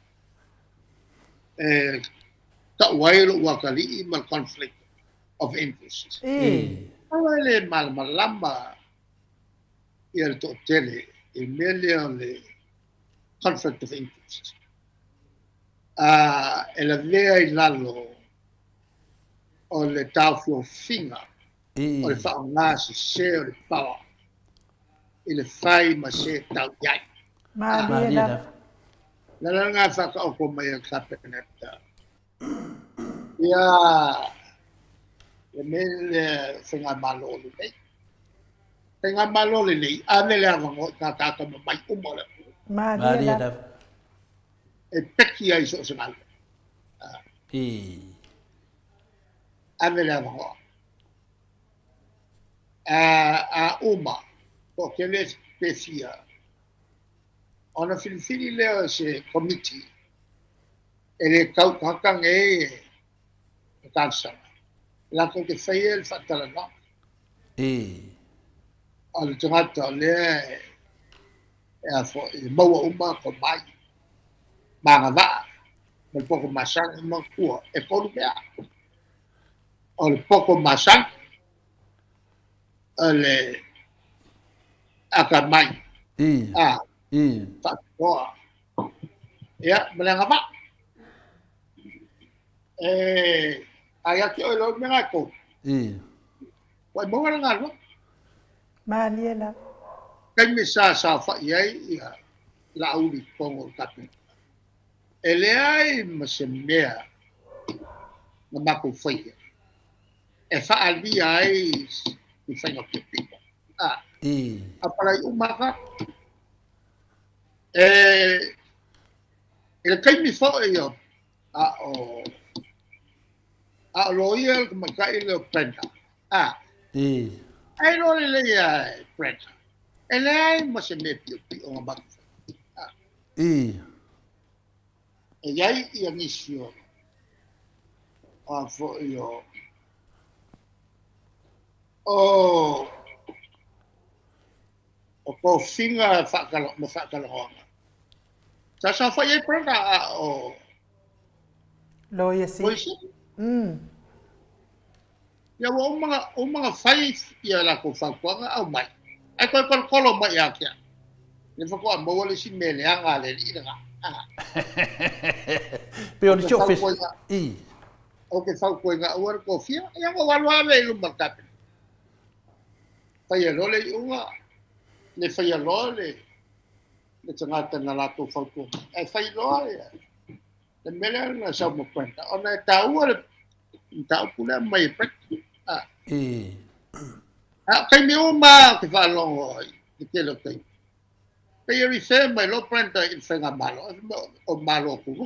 Ta wailo wakali i mal conflict of interest. Awa le malama i al to tele i mele o le conflict of interest. E la vea i lalo o le tau fio finga. O le whaonga se o le pawa. I le whai ma se tau iai. Maria. Nara ngā whakaoko mai a kabineta. Ia, e mele whinga maloli nei. Whinga maloli nei, ane le awango ka tāta mai umore. Maria. E peki ai so se malo. Ane le awango. A uma. Ko ke le pefia. Ona filifili leo se committee. E le kau kakang e kansanga. La ko ke whaia le whatalana. O le tangata le e fo e maua uma ko mai magava me poko masang ma kua e polu mea o le poko masang o le aka mai a fa ko ya melanga aya ki o lo mea ko wai mo nga no Malia la. kai me sa fa ye ya la uli pongo tapi ele ai ma se mea na mako foi e fa ali ai i fa no pipi a para umaka ele kai mi fo yo a lo ia ma kai le prenda ai lo le ya prenda ele ai ma se me pipi o ma e ai ia nisio a fo yo o ko finga fa kala honga sa fa ye prenda o Lo ia si. pois ya o mga fai ia la ko fa kwanga au mai ai ko kolo mai ya kia le fa ko mo le si mele anga le ira Pero ni chofes. o ke fa ko nga o ko fia ya mo walwa le lu markat fa ye lo le unga le fa ye lo le tanga na la to fa ko ai fa lo le mele na sa mo kwenta ona ta u le ta pula mai pek kai mi uma ke fa lo ke lo kai pe ri se mai lo prenta in fenga malo o malo ku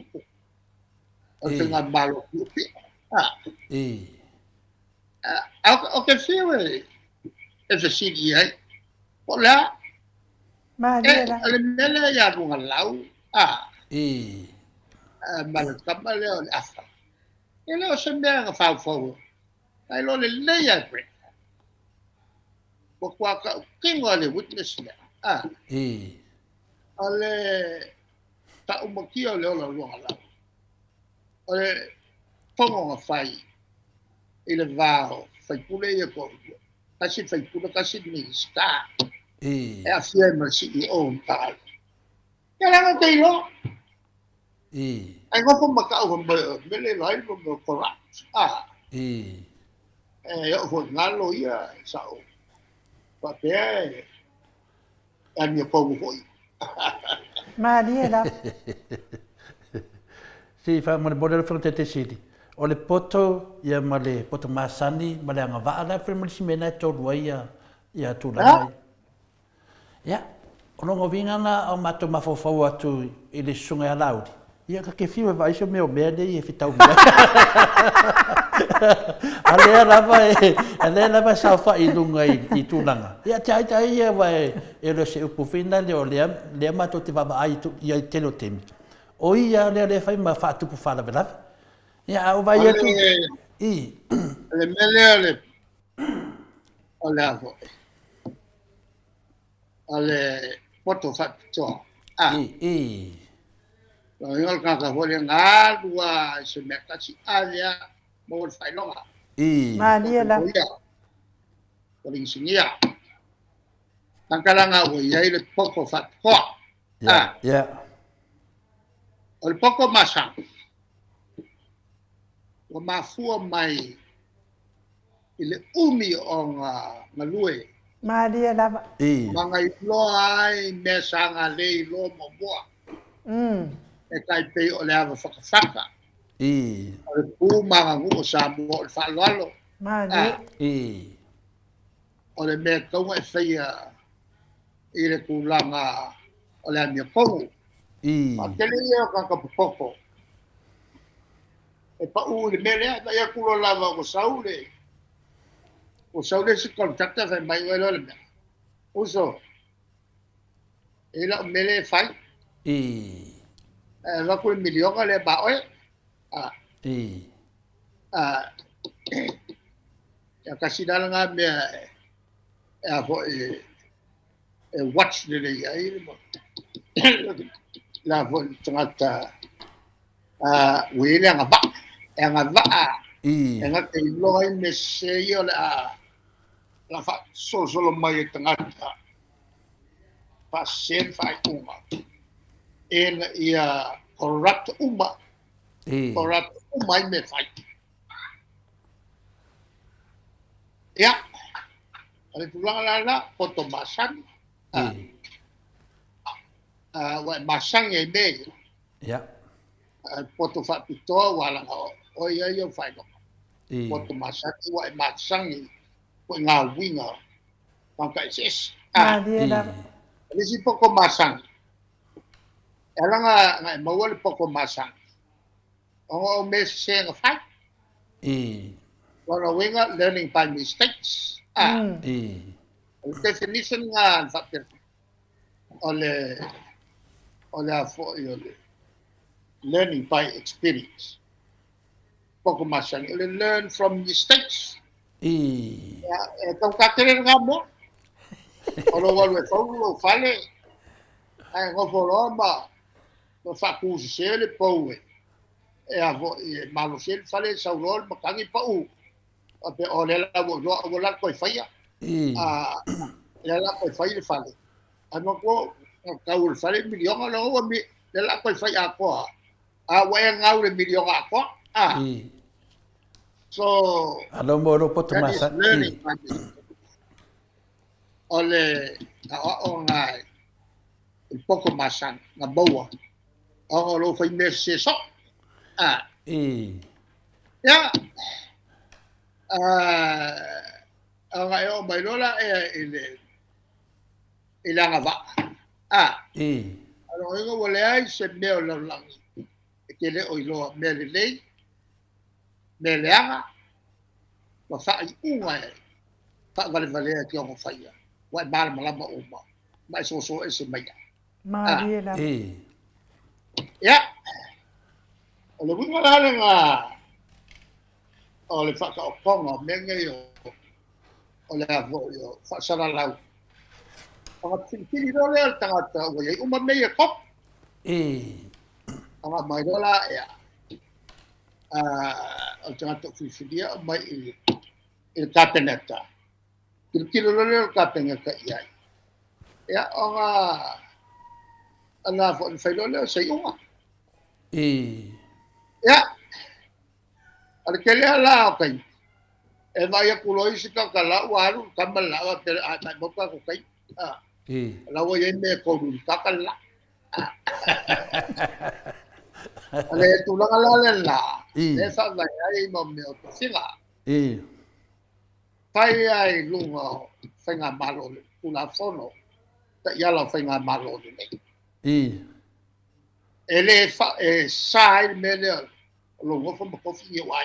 o fenga malo ku o ke fiwe e se sigi ai ola Malia la. le mele ya runga lau malo kamale o afa ele o se me nga fa fo ai lo le ya pre ko kwa ka kingo le witness le ale ta umakio le ola runga lau ole pongo fai ile vao fai pule ye ko kasi fai pule kasi ni sta e a firma CEO tal ya la no te lo ai go po makau go mele lai go ko yo fo ngalo ia sao pa pe ani ko go Malia la. Si fa mo modelo fronte te sidi. O le poto ia ma le poto masani ma le anga vaa la firma si mena to ia ia tu la. Ya. Ono ngovinga na o mato mafofo atu i le sunga laudi. Ia ka ke fiwa vai so meu merde e fitau mea. Ale lava sa fa i lunga i tulanga. Ia tai tai ia vai e lo se upufina le o le mato te vava ai tu ia telo temi. O ia le fai ma fa tu pu fala bela. Ia o vai tu le mele ole avo ole poto fa to lo yo ka vole nga dua se me ka si alia mo fai longa Malia la. o le singia tangkalanga o ia le poko fa ko o le poko masa o mafua mai ile umi o nga lue Malia la. manga i lo ai me sanga le lo mo boa e kai pe o le ava whakawhaka. O le pū manga ngu o sa mua o le whaaloalo. Malia. O le mea kaunga e whaia i le kūlanga o le amia kongu. Ma tele ia o kakapupoko. E pa u le mea lea, na ia kulo lava o saule. O saule si kontakta whai mai uelo le mea. Uso. E la o mele e whai. Wako le milionga le ba oe. Ya kasi dala nga mea e a fo e watch le le ia i le mo. la vo tangata wile nga va nga te loi me se yo la fa solo mai tangata fa sen fa uma en ia corrupt uma corrupt uma me fa ya ale tulang la potomasan wa masang ye be ya poto fa pito wala o ya yo fa no poto masang wa masang ko nga winga pangka sis Maria, Lisi poko masang. Ela nga mawal poko masang. O mes saying fact. Wala winga learning by mistakes. Definition nga factor. Ole for learning by experience. Poko masang. Ole learn from mistakes. Itong kakirin nga mo. Olo wale faulo fale ai ngoforoma no faku sele powe e avo e malo sele fale saulol makangi pau ape ole la wo la koi faia la koi faia fale ano ko kaul fale milion lo wo mi la koi faia ko wa ngau le milion ko so alo moro potomasa ole o ngai un poco masang na bawa o lo fai merse so ya ngai o mai lola ile nga va alo ngo wole ai se meo lo lang ke le o lo me le anga wa fa i unga fa vale ke o faia wa bal malama uma mai so ese mai Maria, ya ole bunga la nga ole fa ka oponga menge yo ole avo yo fa sala la o tili do le tangata o ye uma me ye kop ama mai dola ya o tangata fifidia mai il capenetta kilo le capenetta ya ya onga ana fo failo le sei uma ya al kele ala kai e vai a kuloi sika kala waru kamala wa ter ata boka ko kai la wo ye me ko du takala ale tu la la esa la ai mo me o sila fai ai lunga fenga malo una fono ya la fenga malo ni ele fa sai mele lo go fo ko fi wa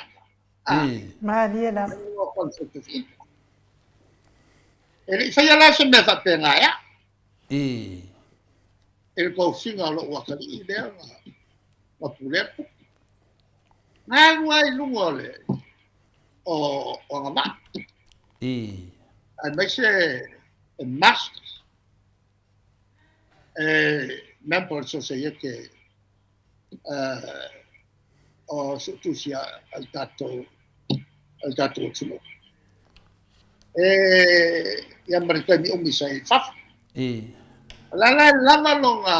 Maria, ele fai la se me fa pena ya ele ko finga lo wa ka ni de ma pule na wai lunga le o ngama and make sure a master member so se che o tu sia al dato chulo ya mereka mi umi sai faf la longa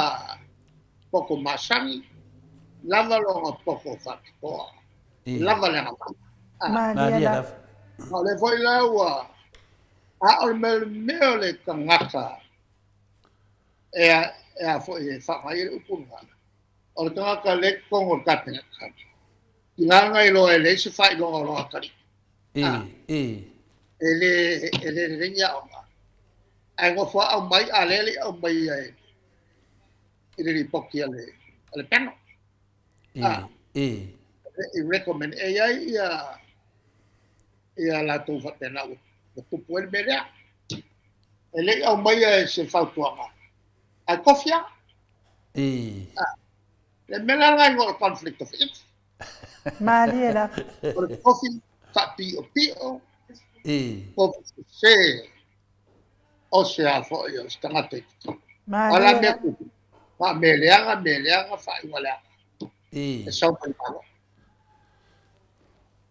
poco masang lava longa poco fat ko lava la Maria, le foi la wa o me le kangaka e foi fa mai upunga o kangaka le kongo kapena nga ilo ele se fa lo akari ele nya o ai go fa o mai ale o mai ele ri poki ale peno recommend ia la tu fa pena o tu puel bela ele o mai se fa tuanga a kofia le mela nga ngol conflict of interest Maria, coffee fa pio se o sea fo yo stangate ala me Maria, fa meleanga fa wala I. e sau mai malo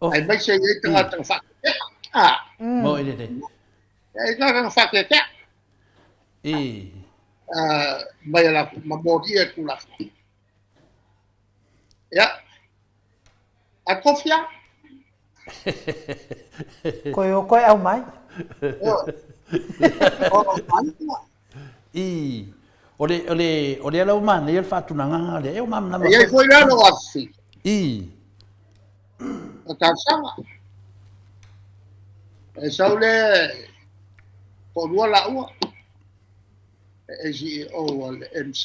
O. ai mai se i tanga fa Mo ile de. e tanga fa ke I. mai la mamori e kula ya a kofia koe au mai. I. Ole ala umane il fatu nanga le eu mam na ma. e ai foi lá no afi I. a tansanga e sau le ko lua la ua e CEO le MC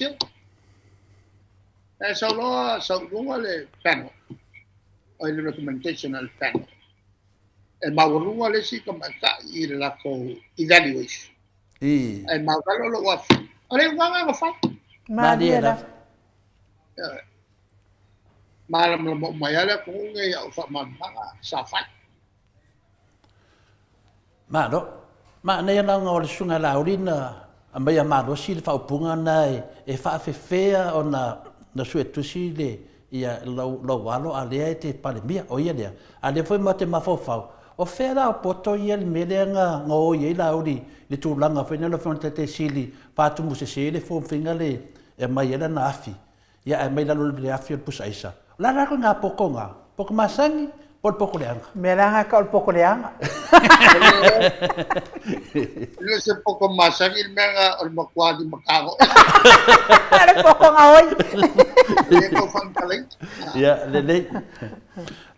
e sau lua le panel o le recommendation al panel e maurua le si kama ka i le lako evaluation I. e mauralo lo wafi ale nganga fa Maria la. malam mo mayala ko ngai au fa mamanga sa fa Ma do. Ma nei na ngol sunga laurina a mai ma do si fa punga nai e fa fea ona na su etusi le ia lo walo ale te pandemia o ia le ale foi mate ma fo fa o fera o poto ia le melenga ngo ia lauri le tu langa foi no fonte te sili pa tu mu se le fo finga le e mai ela na afi ia e mai la lo le afi pu saisa la ra nga poko masangi poko leanga Melanga ka ol poko leanga. le se poco más il menga al makwadi makako Ada poko ngaoi. e ko fan talent ia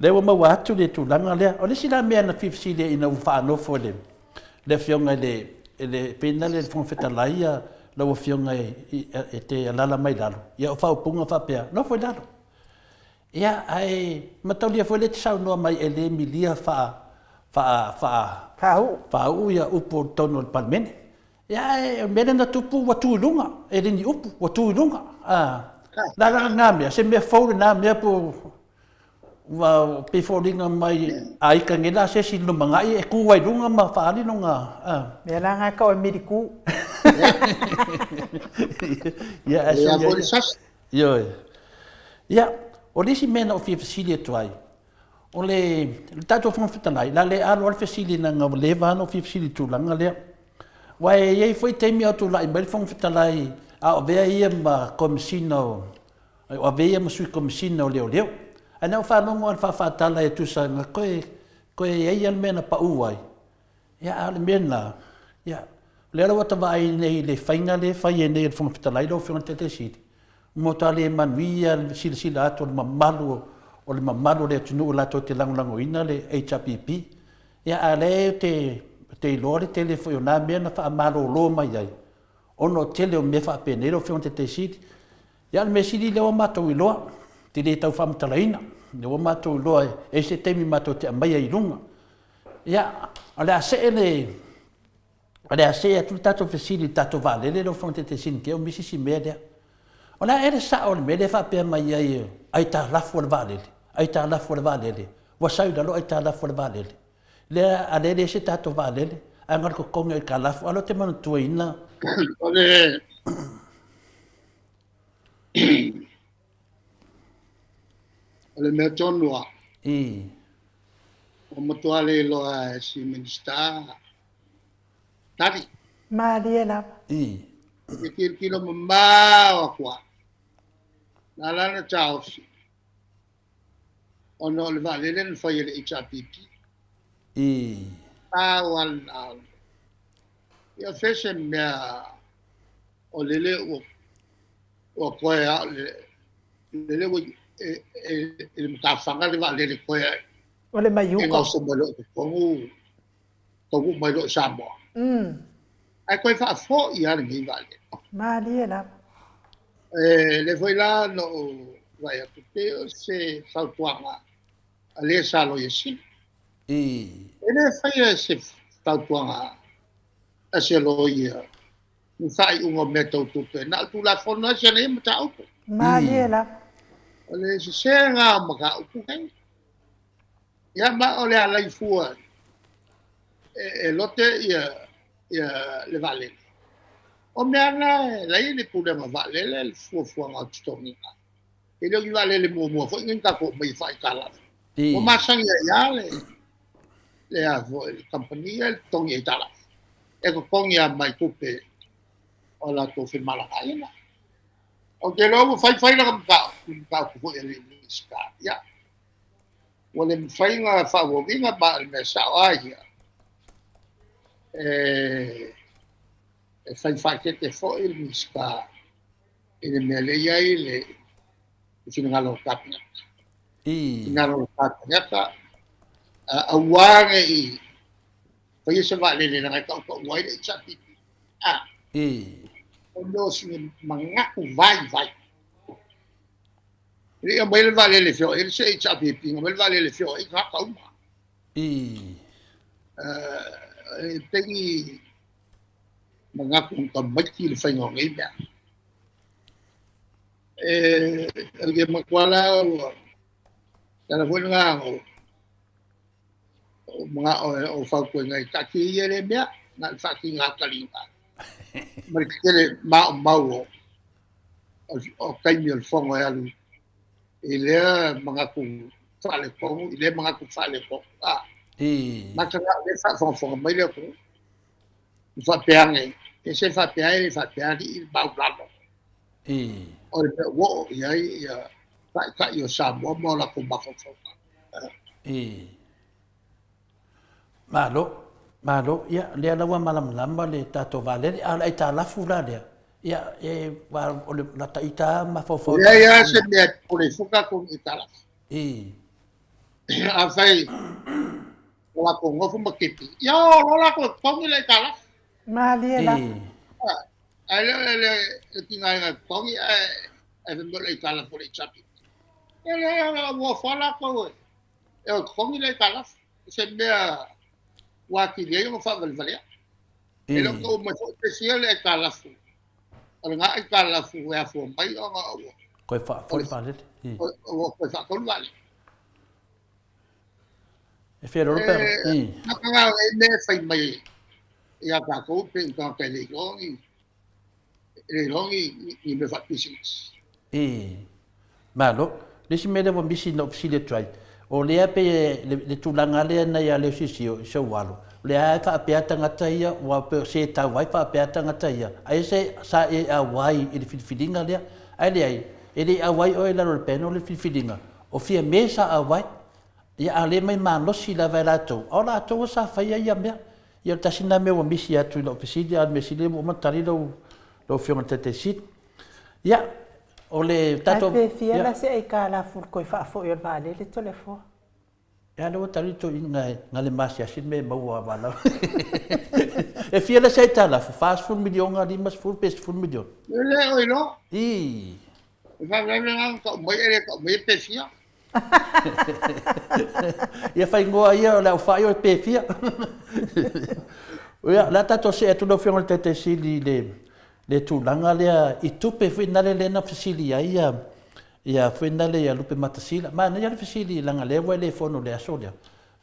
le wa ma watu le tu langa le o le sila me na fifsi le ina fa no fo le fionga le pena le fon feta laia la o fionga e te lala mai dalo ia o fa punga fa pe no fo dalo ia ai matalia fo le tsau no mai ele milia fa u ia upo tono palmen ia mena na tupu watu lunga e ni upu watu lunga la ngame se me fo na me po wa peforinga mai ai ka ngena se si no manga e ku wai lunga ma fa ni nunga Melanga ka o mediku. ia e a ko sas ia o lisi mena o fifsili tuai o le tato fon fitanai la le alo al fifsili na nga le vano fifsili tu langa le wai ye foi temi atu la i fon fitanai a o vea ia ma komisino o vea ma sui komisino leo ana o fa no al fa tala e tu sa nga koe ye al mena pa uai ia al mena ia le alo wata vai nei le fainga le fai nei fon fitanai do fon tete siti mo tale manuia sila ato le mamalu le tunu la to te lango ina le HPP ia ale te lore tele foi na me na fa malo lo mai ai ono tele o me fa penero fe onte te sit ia me sidi le o mato i lo te le tau fam talaina le o mato i lo e se temi mato te mai ai lunga ia ale ase tu tato fesili tato vale le lo fonte te sin ke o misisi media ona era sa o me le fa pe mai ai ta la for valele ai ta la for valele wa sai da lo ai ta la for valele le ale le se tato valele angar ko konga ka la fo alo te man tuina ole ole me tonua o motuale lo si minista tadi Maria la. e kilo mama kwa la na chao ono le vale le foi le HPP wal ia fese me o lele o koe lele o e mtafanga le vale le koe O le e mayuka. ngau se mo lo ko mai lo samo ai koe fa fo ia le ngi vale Maria la. le foi la no vai a tupe se sautuanga ale sa lo yesi ele fai se tautuanga a se lo ia u fai un meto tupe na tu la fona se ne mata au Maria la. ole se senga maka u kai ya ma ole ala i fua e lote ia le vale O mea na lai le pule ma vale le fua ngā tutongi ngā. E leo ki vale le mua fo inga ka ko mai whai ka lawa. O masang ia le a vo le company le tongi e tala. E ko kongi a mai kupe o la to fi malaka ina. O ke lo fai la ka ko e le ska. Ya. O le fai nga fa wo vinga ba le sa ai. E fai ke te fo il ska. Ele me le ia le fina ngalo kapna. Ngalo kapna ka a wange i fai se va le na ka ko wai le chapi. O no si manga vai. Ele mai vale le fio, ele se chapi pinga, mai vale le fio, i ka ka uma. Tengi manga ku ka maki le fai ngai ba. Alguien me cuala la buena o fa ko ngai ta ki yele bia na fa ki nga kalinga mar kele ma o kai mi el fongo ya lu ile mga ku fa le ko ile mga ku fa le ko ma ka le fa fongo mai le ko fa peange e se fa peange il ba blalo o le wo ya ka yo sa mo la ko ba fo Malo, ia, lea lawa malam le tato vale, ala i tā lafu la lea. Ia, o le lata i tā mawhawhau. Ia, se mea pole fuka kong i tā lafu. A whai, o la ko ngofu makipi. Ia, o la ko kongi le tā lafu. Malia la. Le tinga inga kongi, e vimbo le tā lafu le chapi. Ia, mo whala ko e. E kongi le tā lafu. Se mea wakili yung whavalvalea. E lo ko mo te sia le kalafu. O nga e kalafu e a fo mai o nga o. Koe whavalvalea. O koe whavalvalea. E whero rupe. Naka ngā e me whai mai. E a kako pe ngā pe le longi. Le longi i me whapisis. Malo, lesi mele wa misi na opsi le trai. O lea pe le tūlanga lea na ia leo sisio i sau walo. Lea e whaapea tangata ia, wa pe se tau wai whaapea tangata ia. Ai se sa e a wai i le whiwhiringa lea. Ai lea e le a wai o e laro le peno le whiwhiringa. O fia me sa a wai, ia a le mai manosi la vai latou. O latou sa whaia ia mea. Ia tasina me wa misi atu i lo fisidi, al me sile mo matari lo fionga tete sit. Ia, o le tato ai pe fia la se e ka la fur ko fa fo yo vale le telefo ya lo tari to nga le mas ya sin me mo wa bala e fia la se ta la fast food million ali mas full best food million Le oi no. Va nga ko mo pe fia. ia fai ngoa ia la fa yo pe fia la tato se tu no fionga tete sili le tūlanga lea i tupe whenare le na whesili ia whenare ia lupe matasila. Ma na ia le whesili langa lea wai le whono le aso lea.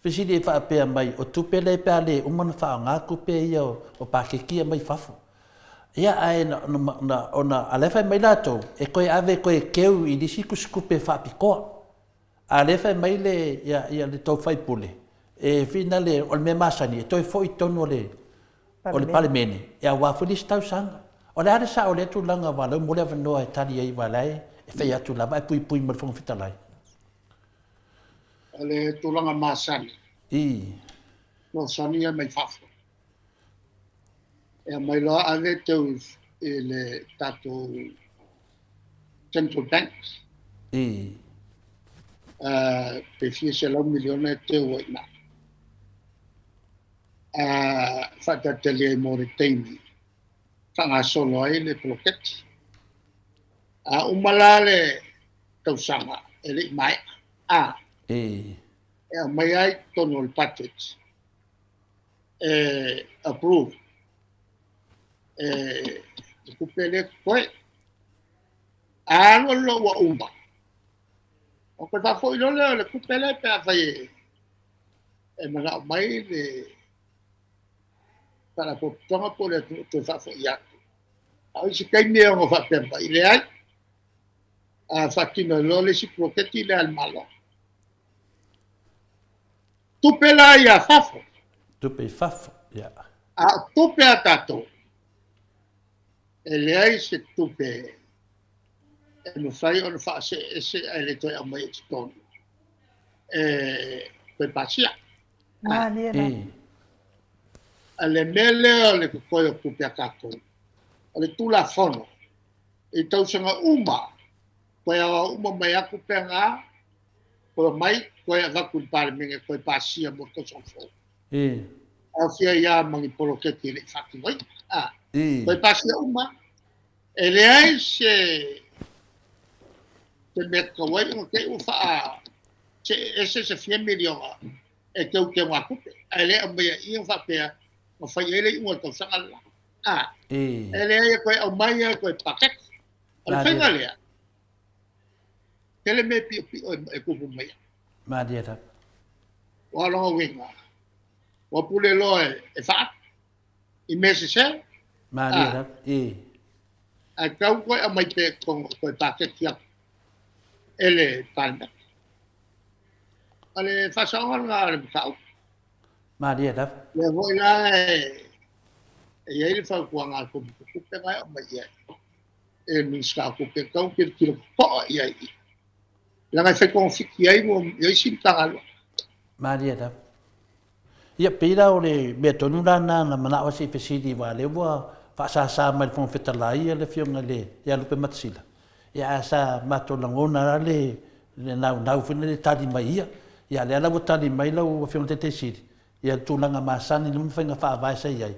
Whesili e whaapea mai o tupe le pēa le umana wha ngā kupe ia o pākekia mai whafu. Ia ae na alewhai mai lato e koe ave koe keu i lisi kuskupe whaapikoa. Alewhai mai le ia le tau whaipule. E whenare o le me masani e toi fo i tono o le palemene. Ia wafulisi tau sanga. O le are sa o le tūlanga wala, mo le wanoa e tari ai walai, e whai atu lava, e pui ma le whonga whitalai. O le tūlanga māsani. No sani e mai whafo. E mai loa ave tau e le tato Central Banks. Pe fie se lau miliona e teu o ina. Whatatele e more teimi. Tanga solo ai le proketi. Umala le tausanga, ele mai. Mai ai tono le patet. Approve. Kupele koe. Ano lo wa umba. O ko ta foi le kupele pe afai. Mana mai le para po tonga po le to fa fo ya. Ai se kai mea ngo whapempa i le ai. Whakino lo le si kroketi le al malo. Tupe la ia fafo. Tupe fafo, ia. Tupe a tato. E le ai se tupe. E no fai o no fa se e le toi a mai e tonu. Koe pasia. Malia la. A le mele o le koe o tupe a tato. O le tula fono. E tausanga uma. Koe awa uma mai aku pe ngā. Koe mai, koe a vaku pare minga koe pasia mo to sonfo. A fia ia mangi poroketi le whaki wai. Koe pasia uma. E le ai se mea kawai o ke uwha se fia milionga e keu ke ngā kupe. E le a mea i ngā pia ma whai ele i ngā tausanga la. E le ai koe au mai a koe paket. O le whainga lea. Tele me pio pio e kupu mai. Madia ta. Wa longa winga. Wa pule loe e wha. I mese se. Madia ta. A kau koe a mai te koe paket kia. Ele palme. Ale whasaonga ngā re mkau. Madia ta. Le hoi la e iei le whau kua ngā kupe ngai o mai iei. E minska kupe kau kira poa iei. La ngai whekong whiki iei mo iei sintanga lo. Madia ta. Ia pira o le mea tonu rana na mana o si pesidi wa le wa whaasasa mai fong whetalai le fionga le ia lupe matsila. Ia asa mato langona le nau whina le tali mai ia. Ia le ala wo tali mai lau o fionga te siri. Ia tūlanga masani lume whainga whaavaisa iai.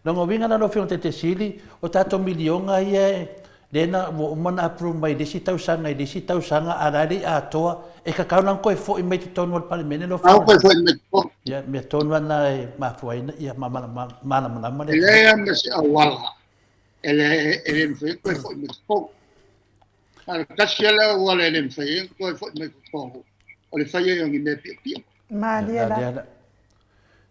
Longa winga na lo fionga te siri o tato milionga ia lena wo umana approve mai desi tausanga i desi tausanga arari atoa e ka kaunang koe fo i mai te tonu al palimene lo Au koe fo i mai ko. Ia me tonu ana e mafuaina ia mana mana. Ele e me se awala. Ele me koe fo i mai ko. Ala kasi ala wala ele me koe fo i mai ko. O le whaia yongi me pia pia. Malia la.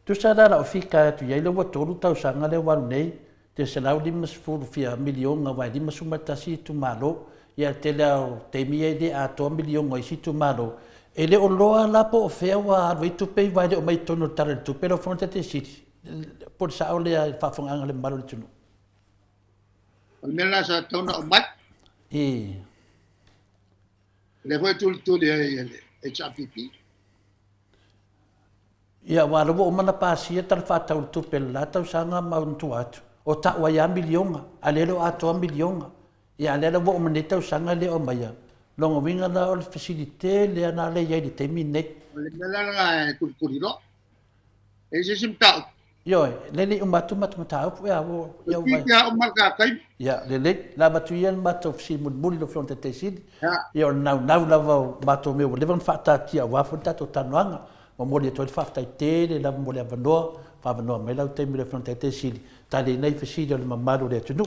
Tu sadara o fika tu ia lo wa tolu tausanga le waru nei. Te selau lima sefulu fia milionga wai lima sumatasi tu malo ia te leo te mia de a toa milionga i si tu malo e le o loa lapo o fea wa arwa i tupe wai le o mai tono tara le tupe lo fronte te siti por sa o lea whawhonganga le malo le tunu. O mena sa tona o mai. Le hoi tuli e HRPP. Ia wa rawa o mana pasia tala whatau le tupe la tau sanga mauntu atu. O ta wa ya milionga alelo ato milionga ya alelo wo maneta usanga le o maya longo winga na o facilite le ana le ya di temine le mela kulkuriro e se simta yo le le umatu mata pu ya wo yo ya o marka kai ya le la batuian mato si mul lo fronte te sid yo now la va mato me le van fata tia wa fonta to tanwanga mo mo le to fata te le la mo le vano fa vano me la te me le fronte te sid tali nei fesido le mamaru le tunu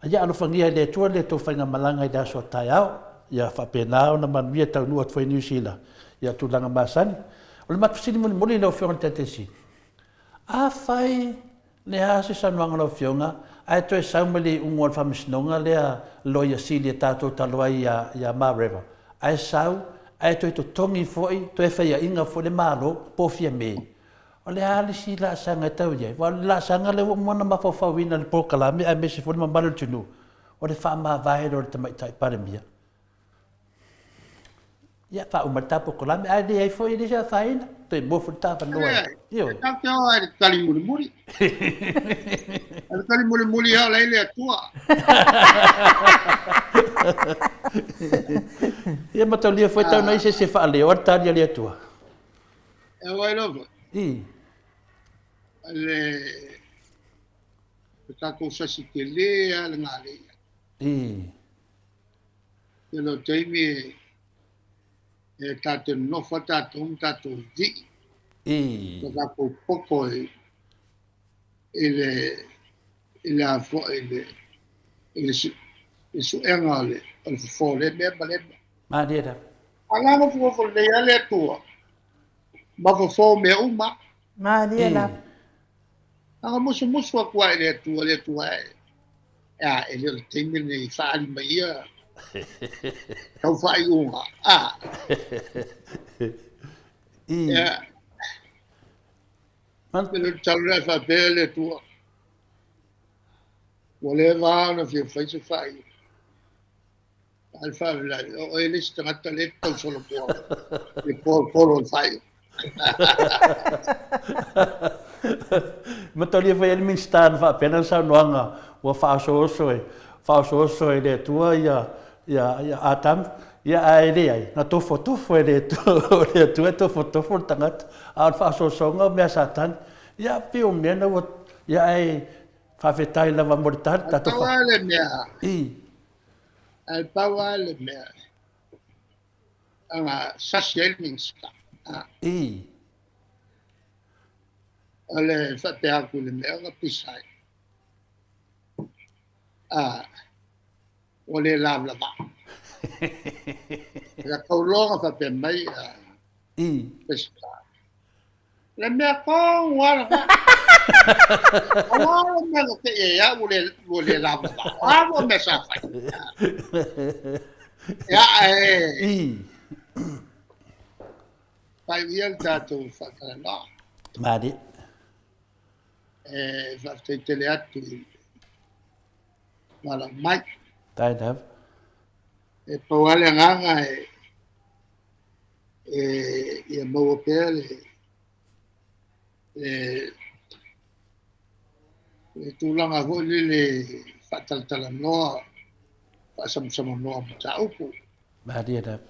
ia alo fangia le tua le to fainga malanga i da so tai au ia fa penao na manuia tau nu at foi New Zealand ia tu langa masani o le matfisini moni le ofionga tetesi a fai le hase sanuanga le ofionga ai to e saumeli ungo al famisnonga le loia sili tato taloi ia ma river ai sau ai to tongi foi to e fai inga fo le malo po fia me o le ali si la sanga tau ye wa la sanga le mo na mafa wina le pokala me a mesi fo le mambalo tunu o le fa ma vai ro te mai tai pare mia ya fa o mata pokala me ai ai fo ile ja faina te mo fo ta pa no io ta che o ai tali muri al tali muri ha lei le tua ia mata le foi tau nei se fa le o ta le tua e vai logo le ta cosa si che le al ngale e lo temi e tato no fata un tato di da poco il su engale al fole me ma dia ala no fu le ale tua ma fo me uma Malia la. Anga musu kwa le tua ele le timi nei whaari mai ia, kau whai unga, Pelo taura fa bele tua. Wale vana fi faise fai. Alfa la o ele strata le tau solo po. E polo fai. Matoli foi ele minstar va apenas sa noanga wa fa so ele tua ya atam ya ai ai na to foto foi ele tua to foto for tangat a fa so nga me satan ya piu mena wa ya ai fa fetai la va mortar ta to fa Pawale mea. Al pawale mea. Anga sasiel minsta. Ole fa te aku le mea nga pisai. Ole lavla ba. La kaulonga fa pe mai pesca. Le mea ko wala. Wala mea ke ya ole lavla ba. Wala mea sa fai. Ya pai vial tato fa kana. Madi Fa te tele atu. Wala mai. tai dab Pawale nganga mau pele tulanga ho le fatal noa pasam noa tau ku Madi dab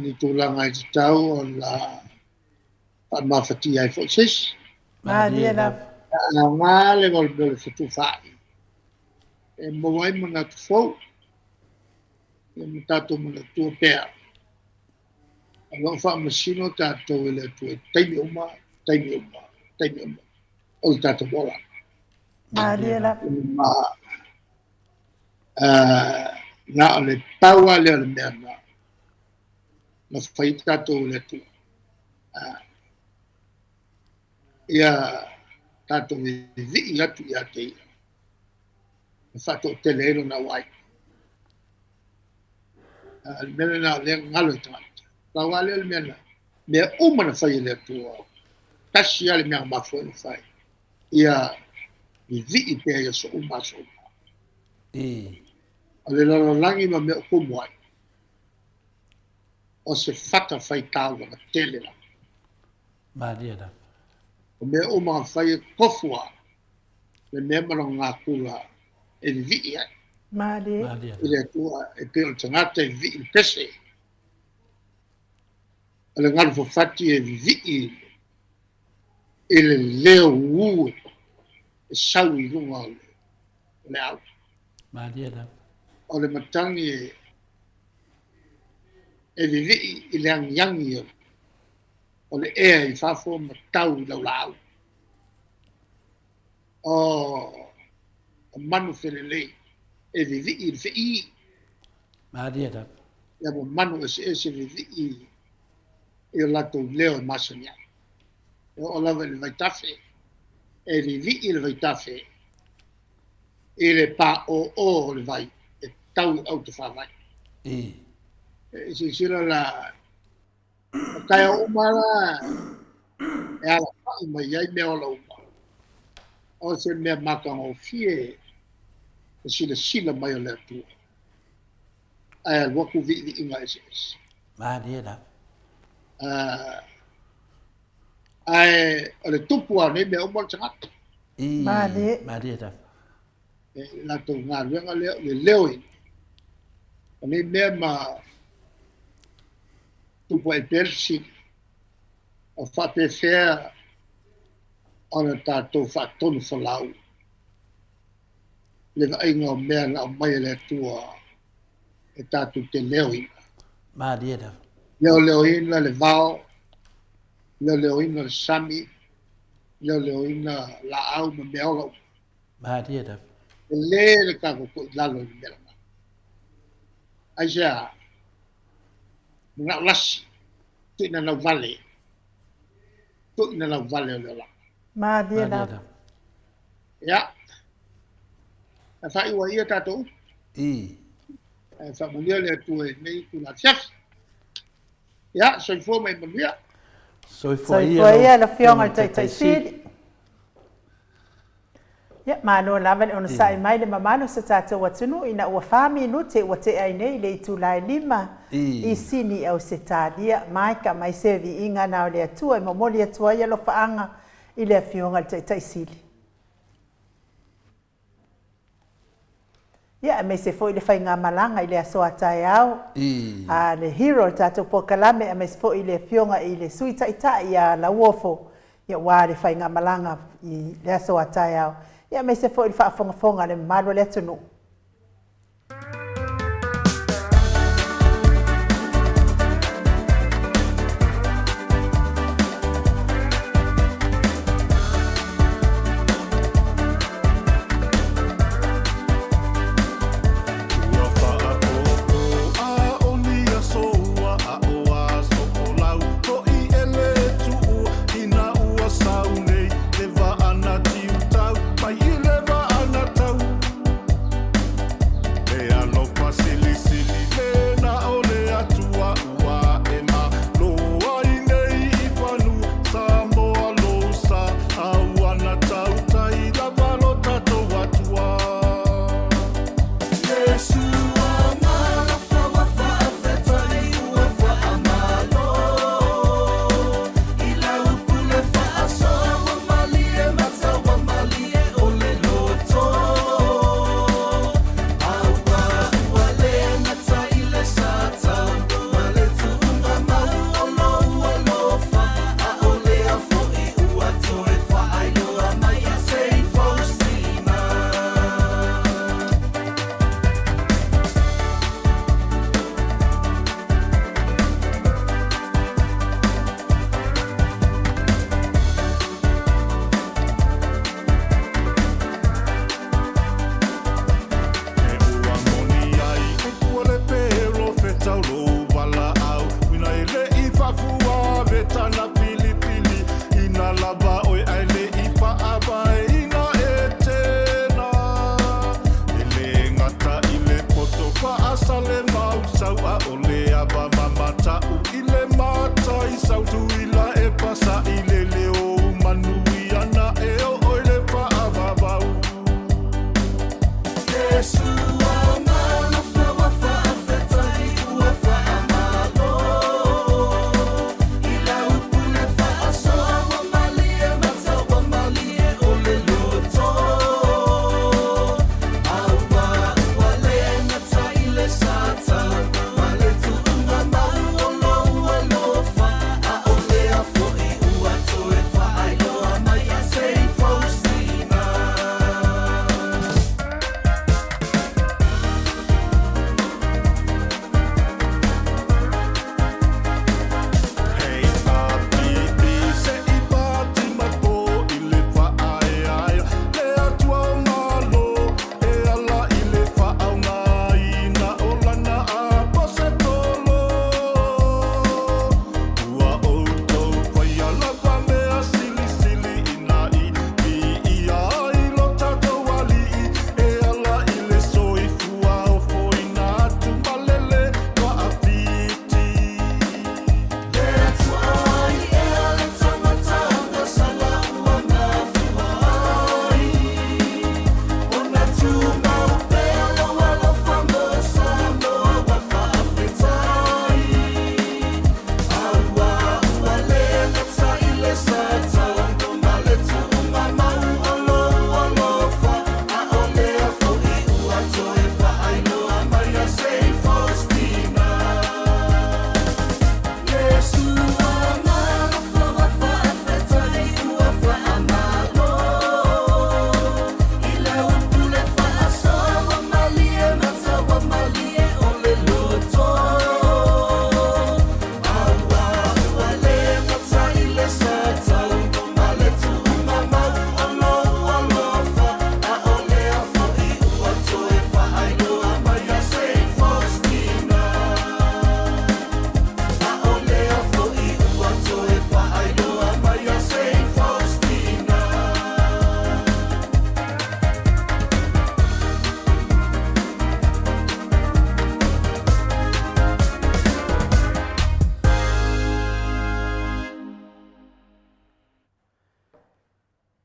ni tulanga i tau on la mafati ai fo sis Madi dab ngale gol bel fitu fa mo wai mana fo tato mana tu pea along fa masino tato le tu taimi uma o tato bola Mariela. Na le tawa le mena na fai tato le tu ia tato vi ia tu ia te fato telero na wai mena na le ngalo tato la wale le mena me uma na fai le tu kasi ale me ma fo na fai ia vi pe ia so uma so ale la langi ma me ko moi o se fata fai tawa na tele la Madi dab o me uma fai kofua le me ma nga kula e vi ia Madi. ile tua e pe o tangata vi pese ale ngal fo fati e vi ele leo wu sawi lunga le au Madi dab o le matangi e vi ile ang yangi o le ea i fafo matau lau lau o manu felele e vi il fi Madi dab ya mo manu ese vi e lato leo masanya o la le vai tafe e vi il vai tafe ele pa o le vai e tau auto fa vai si sila la kaya umara e ala pa mai ai me ola uma o se me maka o fie sila mai o le tu ai waku vi inga eses Madi dab ai ole tupu ane me umar changat Madi dab la tu nga lenga le leoi ane me ma tupu e persi o fate fea ona tato fatonu falau le ainga o mea na mai le tua e tatu te leoi Madi dab leoina le vao leoina le sami leoina la au ma meola Madi dab le kako ko lalo le mela aja na las tu na vale le la Madi. dab ya a whai ua ia tātou, I. whamulia le atu e nei tu la tiaf. Ia, soifua mai manuia. Soifua ia la whionga le taisiri. Ia, mano lava le ona sai mai le mamano sa tātou atunu ina ua whami inu te ua te ai nei le itu lai lima i sini au se tālia mai ka mai sevi inga nao le atua i mamoli atua ia lo whaanga i le whionga le taisiri. Ia, me se foi le whainga malanga i le asoa tai au. A le hero le tātou po kalame a me se foi le whionga i le suita ita i a la uofo. Ia wā le whainga malanga i le asoa tai au. Ia me se foi le whaafongafonga le malo le atunu.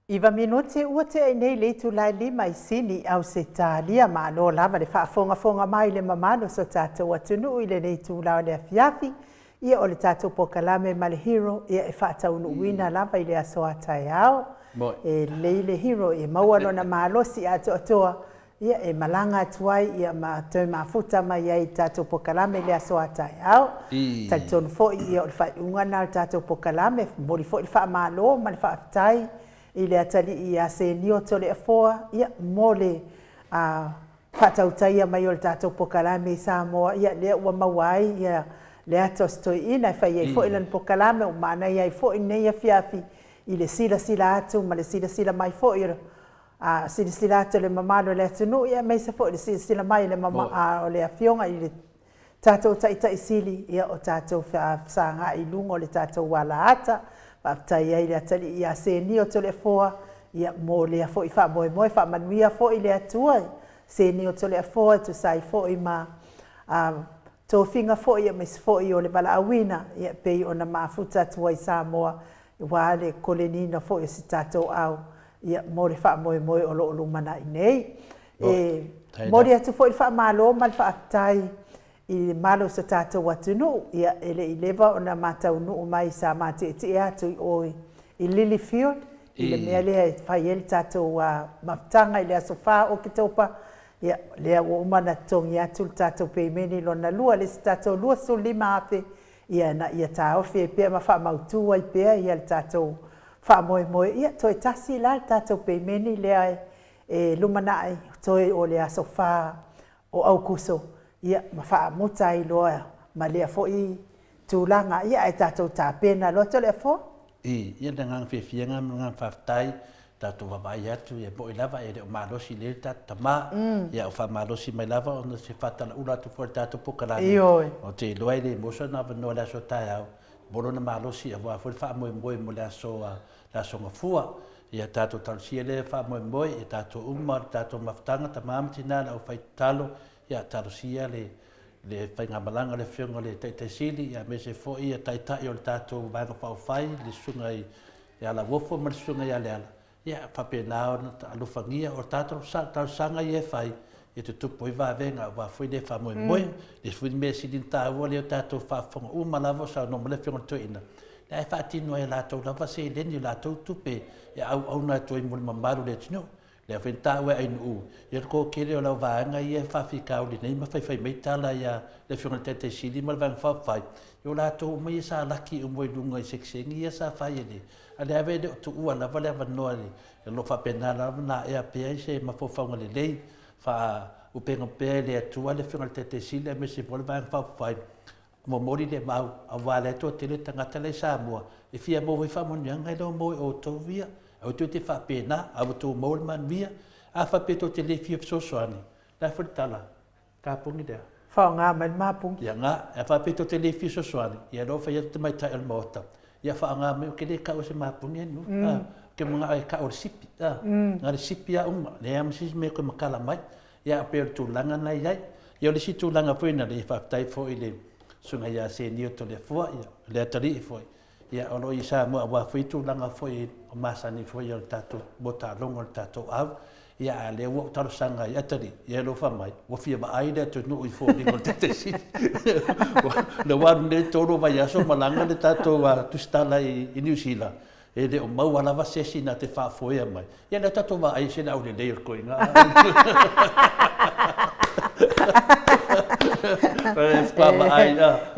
Iwa minuti ua te ai nei le tu lai lima I sini au se tālia ma no lava le whaafonga mai le mamano so tātou atunu I le nei tu lau le afiafi ia o le tātou pokalame ma le hero ia e whaataunu wina lava I le aso atai ao e le hero e mauano na malosi ato atoa ia e malanga atuai ia ma te mafuta mai ai tātou pokalame le aso atai ao tātou fo ia o le whaiunga na tātou pokalame mori fo I whaamalo ma le whaafitai I le atali I a se nio tole afoa, ia mole whatautaia mai o le tātou pokalame I Samoa, ia lea ua mawai, ia lea tostoi ina, whai ei fo ilan pokalame, o maana ia fo inei a fiafi, I le sila atu, ma le sila mai fo ira, sila atu le mamalo le atunu, ia mai se fo le sila mai le mama o le afionga, I le tātou taita I sili, ia o tātou whaasanga I lungo o le tātou wala ata, Whaftai ai le atali I a se ni o tole foa, ia mō lea fo I wha moe wha manuia fo I le atua, se ni o tole foa, tu sai fo I ma tō whinga fo I a mis fo I o le wala awina, ia pei o na mafuta tua I Samoa, I wā le kolenina fo I si tātou au, ia mō le wha moe o lo lumana I nei. Mō le atu fo I wha malo, mal whaftai, I malo sa tātou atunu, ia ele I lewa o na mātau nuu mai sa māte te atu I oi I Lilyfield, I le mea lea whai ele tātou mafutanga I lea sofa o ki taupa, ia lea o umana tongi atu tātou peimeni lona lua, le si tātou lua so lima afe, ia na ia tā ofi e pia ma wha mautua I pia, ia le tātou wha moe, ia toi tasi la tātou peimeni lea e lumanai, toi o lea sofa o au kuso, ia ma wha muta I loa ma lea fo I tūlanga ia e tātou tā pēna loa tole fo? Ia na ngang whiawhianga ngang whaftai tātou wawai atu ia mo I lava e reo malosi le tātou tamā ia o wha malosi mai lava o na se whatala ula atu fo tātou pukalani o te loa le mosa na wanoa le aso tai au moro na malosi a wā fo wha moe mo le aso ngafua ia tātou talsia le wha moe e tātou uma tātou mafutanga tamāmatina la o whai talo ia tarosia le whainga malanga le whionga le teitesili ia me se fo ia taitai o le tātou vanga whauwhai le sunga I ala wofo ma le sunga I ale ala ia whapena o na alufangia o tātou sanga I e whai ia te tupo I vāvenga wa fui le wha moe le fui me sidin tāua le o tātou whaafonga umalavo sa no male whionga tuina le ai whaatino e lātou lava se leni lātou tupe ia au na toi muli mamaru le tino le fenta we ai nu ia ko kere o la vaanga ia fa fika o le nei ma fai mai tala ia le fiona tete sili ma van fa fai yo la to mai sa laki o moi lunga I seksengi ia sa fai ele ale ave de tu ua la vale van no ali lo fa pena la na ia pe se ma fo fa ngale lei fa o penga pe le tu ale fiona tete sili me se vol van fa fai mo mori le mau a vale to tele tanga tele sa mo e fia mo vi fa mo nyanga lo mo o to via o tu te fa pena a tu mo man via a fa peto te le fia so soani la furtala ka pungi de fa nga man ma pung ya nga a fa peto te le fia so soani ya lo fa ya te mai ta el mota ya fa nga me ke le ka o se ma pungi no ke mo nga ka o sipi nga le sipi ya le am sis me ko makala mai ya per tu langa na ya yo le situ langa foi na le fa tai fo ile sunga ya se ni to le fo ya le tari fo ia ono I sa mo wa fitu langa foi masani foi o tato bota longo tato av ia le wo taro sanga ia tari ia lo fa mai wo fia ba aida to no I fo ni ko tete si le wan le toro va ya so malanga le tato wa tu stala I New Zealand e de o mau ala va se si na te fa foi mai ia le tato va ai se na o le leir ko inga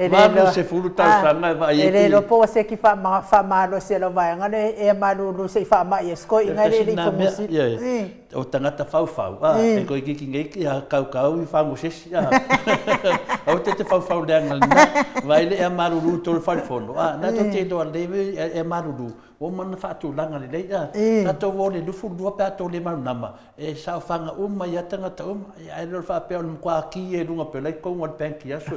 Malu se fulu tau sanga va ai. Ele lo po se ki fa malo se lo vai ngane e malu se fa ma esko inga le fo musi. O tangata fau e ko ki ngai ki kau I fa musi. O te fau le ngana vai le e malu to fa fono. Na to te do le e malu o mana fa tu langa le na to wo le lufu do pa to le nama e sa fanga mai atanga ta ai lo fa pe on kwa ki e lunga pe le ko ngot bank ya so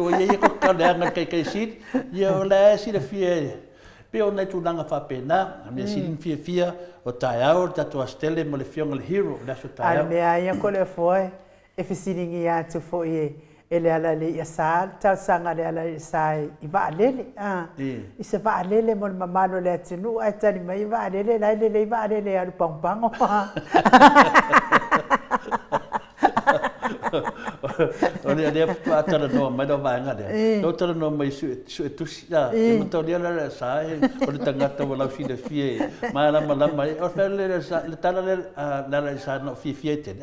ye ko ka le anga kai sit ye la si le fie pe on tu langa fa pena me si fia o taiao ta stelle mo le fiong le hero la so taiao me ai ko le foi e fisiringi atu foi ele ala le ia sa tau sanga le ala i sai i va lele i se va lele mo mamalo le tinu ai tani mai va lele lai le va lele al pang pang Ole dia patara no mai do vai ngade. Do tara no mai su tu ya. Mo to dia la sa ole tangata wala fi de fie. Mala mai o fele sa le tala le sa no fi te.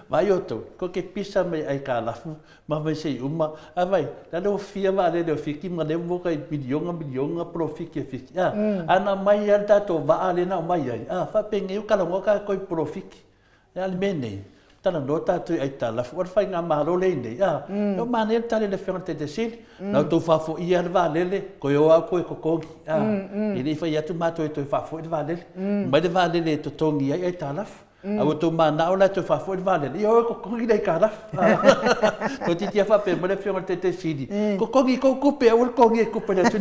Vai oto ko ke pisa mai ai kala fu ma vai sei uma vai la do fi va le fi ki ma le mo kai milionga profit ke fi. Ana mai ya to va ale na mai ai. Fa pengi u kala mo ka ko profit. Ya le mene. Tana nota tu ai tala fu fai nga maro le nei no mane tale le fente de sil no to fa fo ia va lele ko yo a ko ko ili fa ya tu mato to fa fo va lele ma de va lele to tongi ai tala a to mana ola to fa fo va lele yo ko ko dai kala to ti fa pe ma le fente de sil ko pe o ko pe le tu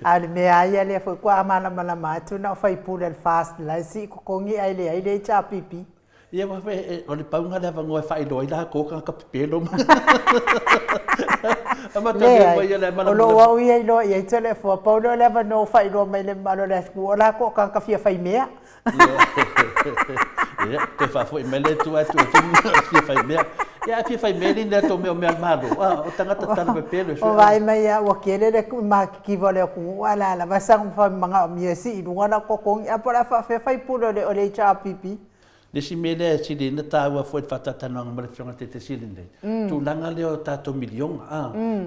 al me ai ale fo kwa mana ma tu na fai pula fast la si ko ai le cha pipi. Ia wa fe o le paunga le va ngoe fai loi la ko ka pelo. Ama ta ke vai le mana. O lo wa ui ai lo ia tele fo pa lo le va no fai lo mai le malo le ku la ko ka fia fai mea. Ia te fa fo me le tu fia fai mea. Ia fia fai mea ni le to me malo. O tanga ta pe pelo. O vai mai ya wa kele le ku ma ki vole ku wala la va sang fa manga mi si i ngana ko ko ia para fa fai pulo le o le cha pipi. Nesi mele sili na tawa foi fatata no ngam le te silinde. Tu langa leo tato milion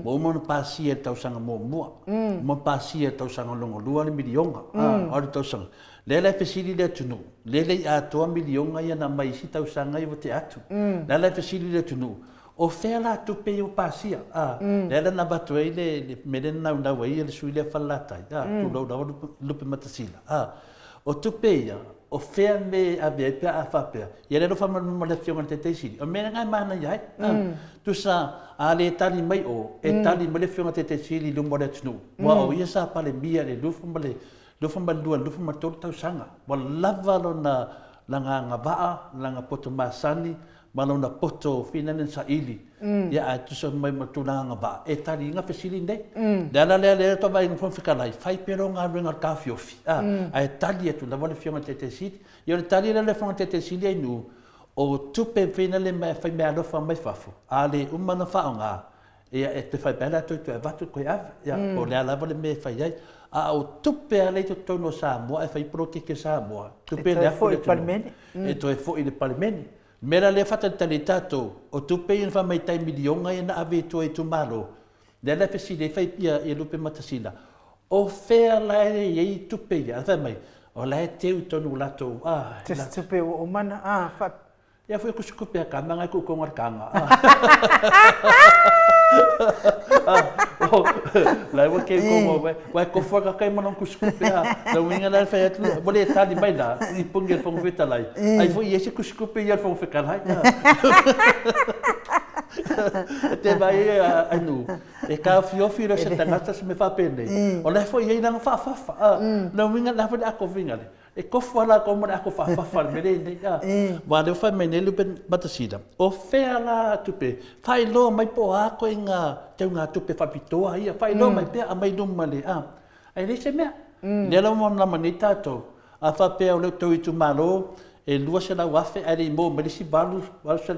mo mo pasia tau sanga mo pasia tau sanga longo lua le milion o tau sanga. Lele fesili le tunu. Lele a to milion ia na mai si tau sanga i vote atu. Lele fesili le tunu. O fela tu pe o pasia lele na batoi le mele na wai le suile falata tu lo lupe matasila o tu pe o fea me a ve pe a fa pe ia le fa mo le fiona te si o me nga mana ia tu sa a le tali mai o e tali mo le fiona te si li mo le tnu wa o ia sa pa le bia le lu fa ma to tau sanga wa lava lo na langa va langa poto masani malona poto finane sa ili ia tu so mai matulanga ba e tali nga fesili ndei dala le to vai no fika lai fai pero nga ringa ka fiofi ai tali tu la vole fiona tete sit io tali le fona tete sili ai nu o tupe finale mai fai me alo fa mai fafo ale umana fa nga e te fai bela tu va tu ko ia o le ala vole me fai ai o tupe ale to tono sa mo e fai proteke sa mo tupe le fo e to e fo i le palmeni Mera le fata talitato o tupe in fa mai tai milionga ina ave to e tumalo. Dela fesi de fai pia e lupe matasila. O fea la e tupe ya fa mai. O la te utonu lato te tupe o mana fa ya foi kuskupe ka manga ku ko ngarkanga. La wa ke ko wa ko fa ka kai manon kuskupe la winga la fa tu bole tali mai da i pungel fong vita lai ai foi esse kuskupe ya fong ficar lai te vai anu e ka fio se tangata se me fa pende o la foi ia na fa la winga la fa ko vinga e ko fala ko mo ko fa merende va le fa menelu pen batasida o fea la tupe fai lo mai po a ko inga te nga tupe fa pitoa ia fai lo mai pe a mai dum male ai le se me le lo mo na manita to a fa pe o le to itu malo e lua se la wafe ai mo me si balu se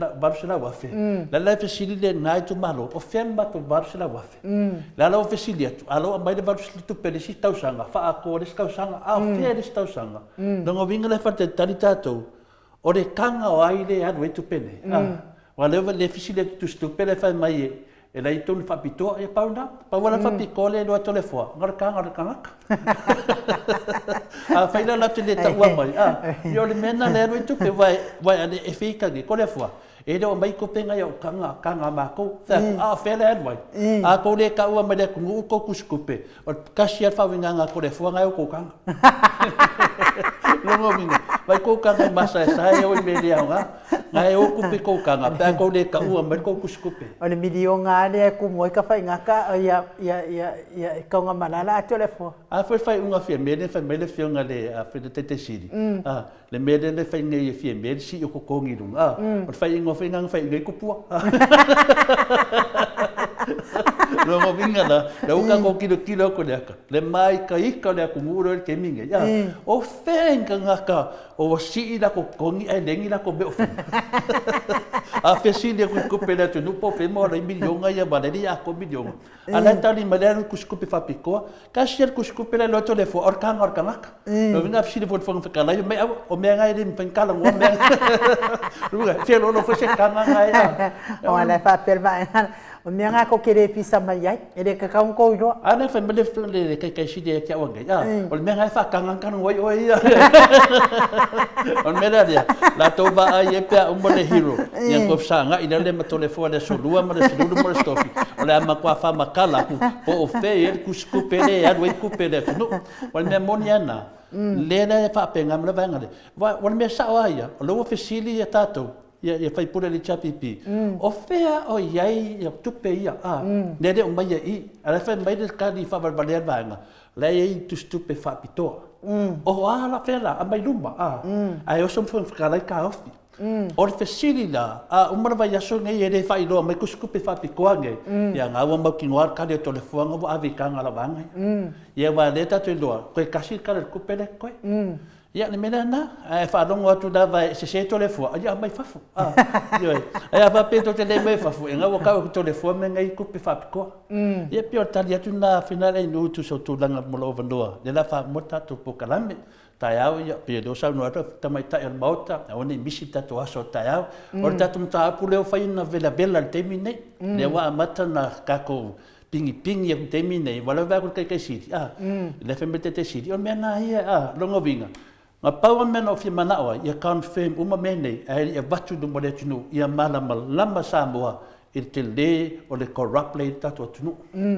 la wafe la fesili le nai tu malo o fea ma to balu se la wafe la fesili atu alo mai le balu tu pe si tau sanga fa a ko le tau sanga fea le tau sanga no vinga le fa te talitato o le kanga o ai le anu e tu pene wa le fesili tu pele fa mai e lai tonu fa pitoa e pauna pa wala fa pikole lo to le fo ngar fa ila la tele ta wa mai yo le mena le ro tu pe vai ane e fika ni ko le fo e do mai ko penga yo kanga ma ko fa le vai ko le ka wa mai ku ko kuskupe o kasia fa winga ko le fo nga ko kanga lo mo minga Vai ko kanga masa sai o me le nga. Ngai o kupe ko kanga pa ko le ka ua mai ko kuskupe. O le milionga le ku moi ka fai ngaka ia ka nga malala atu le fo. A fai unga fia mele fai mele fia nga le a fai te siri. Le mele le fai ngai fia mele si o ko kongi lunga. O fai ingo fai ngang fai ngai kupua. Lo mo vinga la, le uka ko kilo ko le aka. Le mai ka ika le aku nguro le keminga. Ya. O fenga ngaka o si la ko kongi ai lengi la ko be o fenga. A fesilia ku kupela tu no po fe mo la milionga ya valeria ko milionga. Ala tali malero ku skupe fa piko. Ka ser ku skupela lo to le fo orkang. Lo vinga fsi le fo fa la me o me ngai rim pen kala ngo me. Ruga, fe lo fo se kanga ngai. O ala fa per va. O me nga ko kere pisa mai ai, ele ka kaun ko ro. Ana fa mele le kai si de kia wanga. Ya, o me ngai fa kanga kan oi. On me dia. La to va ai pe un bone hero. Yang ko sanga ina le matole fo le solua ma le solua mo stofi. O le ama kwa fa makala po o fe el ku skupele ya we kupele no. O me moniana. Le na fa pe ngam le vanga. O me sa ya. O lo fesili ya tato. Ya fai pura le chapipi. O fea o iai ya tupe ia. Nere o mai i. Ala fai mai le kani fa valvaler vanga. Le i tu stupe fa pitoa. O ala fela a mai luma. Ai o som fo fikalai ka ofi. O le fesili la. Umara vai aso ngai ere fai loa mai kuskupe fa pikoa ngai. Ya ngawa mau kingoar kari o tole fuanga wa avi kanga la vanga. Ya wa le tatu loa. Koe kasi kare kupele koe. Ya ni mena na fa long watu da vai se tole fo ya mai fafu yo ya va pe to tele mai fafu nga wa ka tole fo me ngai ku pe fa ko ya pio tali atu na final ai no tu so tu langa mo lo vandoa de la fa mota tu po kalame ta ya ya pe do sa no ata ta mai ta el mauta oni misita to aso ta ya or ta tum ta pu le fa ina vela bella termine le wa mata na ka ko pingi ya termine wala va ko kai siti le fa mete te siti o mena ia longo vinga ma pau men of manawa ia confirm uma mene ai ia vatu do mole tunu ia lama Samoa il tele o le corrupt le tatu tunu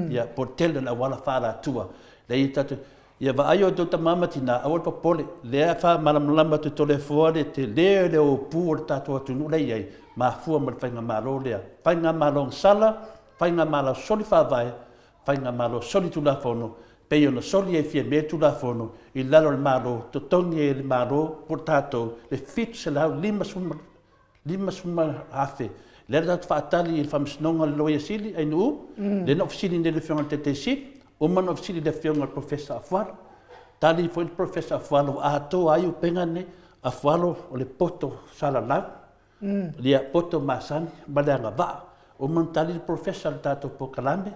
ia portel la wala fala tua le tatu ia va ayo do tamama tina awol popole le fa lama tu telefone te le o pur tatu tunu le ai ma fu mal fanga malo le fanga malo sala fanga malo solifa vai fanga malo solitula fono Peio no soli e fie me tu la fono il lalo il malo to tongi il malo portato le fit se la lima suma afe le dat fatali il fam snonga lo yesili ai nu le no ofsili de le fiona tete si o man ofsili de fiona professor afar tali foi il professor afar a to ai u pengane afalo o le poto sala la dia poto masan badanga va o man tali il professor tato po kalambe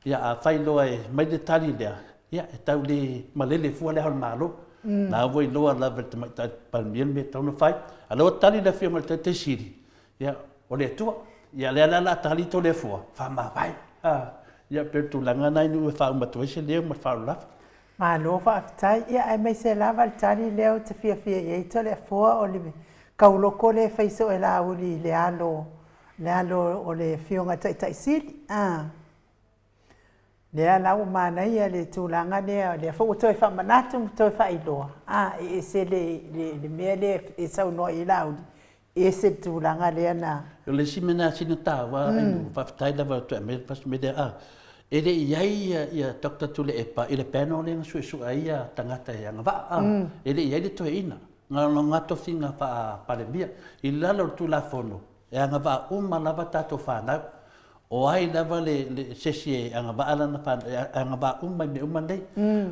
ya a failo ai mai de tali le ya tau le malele fu le hal malo na voi loa la vert ta palmiel me tau fai alo tali le fiama te siri ya o le tua ya le la tali to le fu fa ma vai ya per tu langa nai nu fa ma to se le ma fa la ma lo fa tai ya ai mai se lava il tali leo te fia e to le fu o le kaulo ko le faiso e la uli le alo o le fiona tai siri le la umana ia le tulanga le fo to fa manatu to fa ilo e se le mele e sa no ila e se tulanga le na le simena sinta wa fa tai la va to me pas me de ele ia dokta tule e pa ile peno le su ai tangata ia va ele ia le to ina nga to finga pa le bia ila lo tu la fono e nga va lava tato fa na o ai lava le sesi anga ba ala na fa anga ba me dei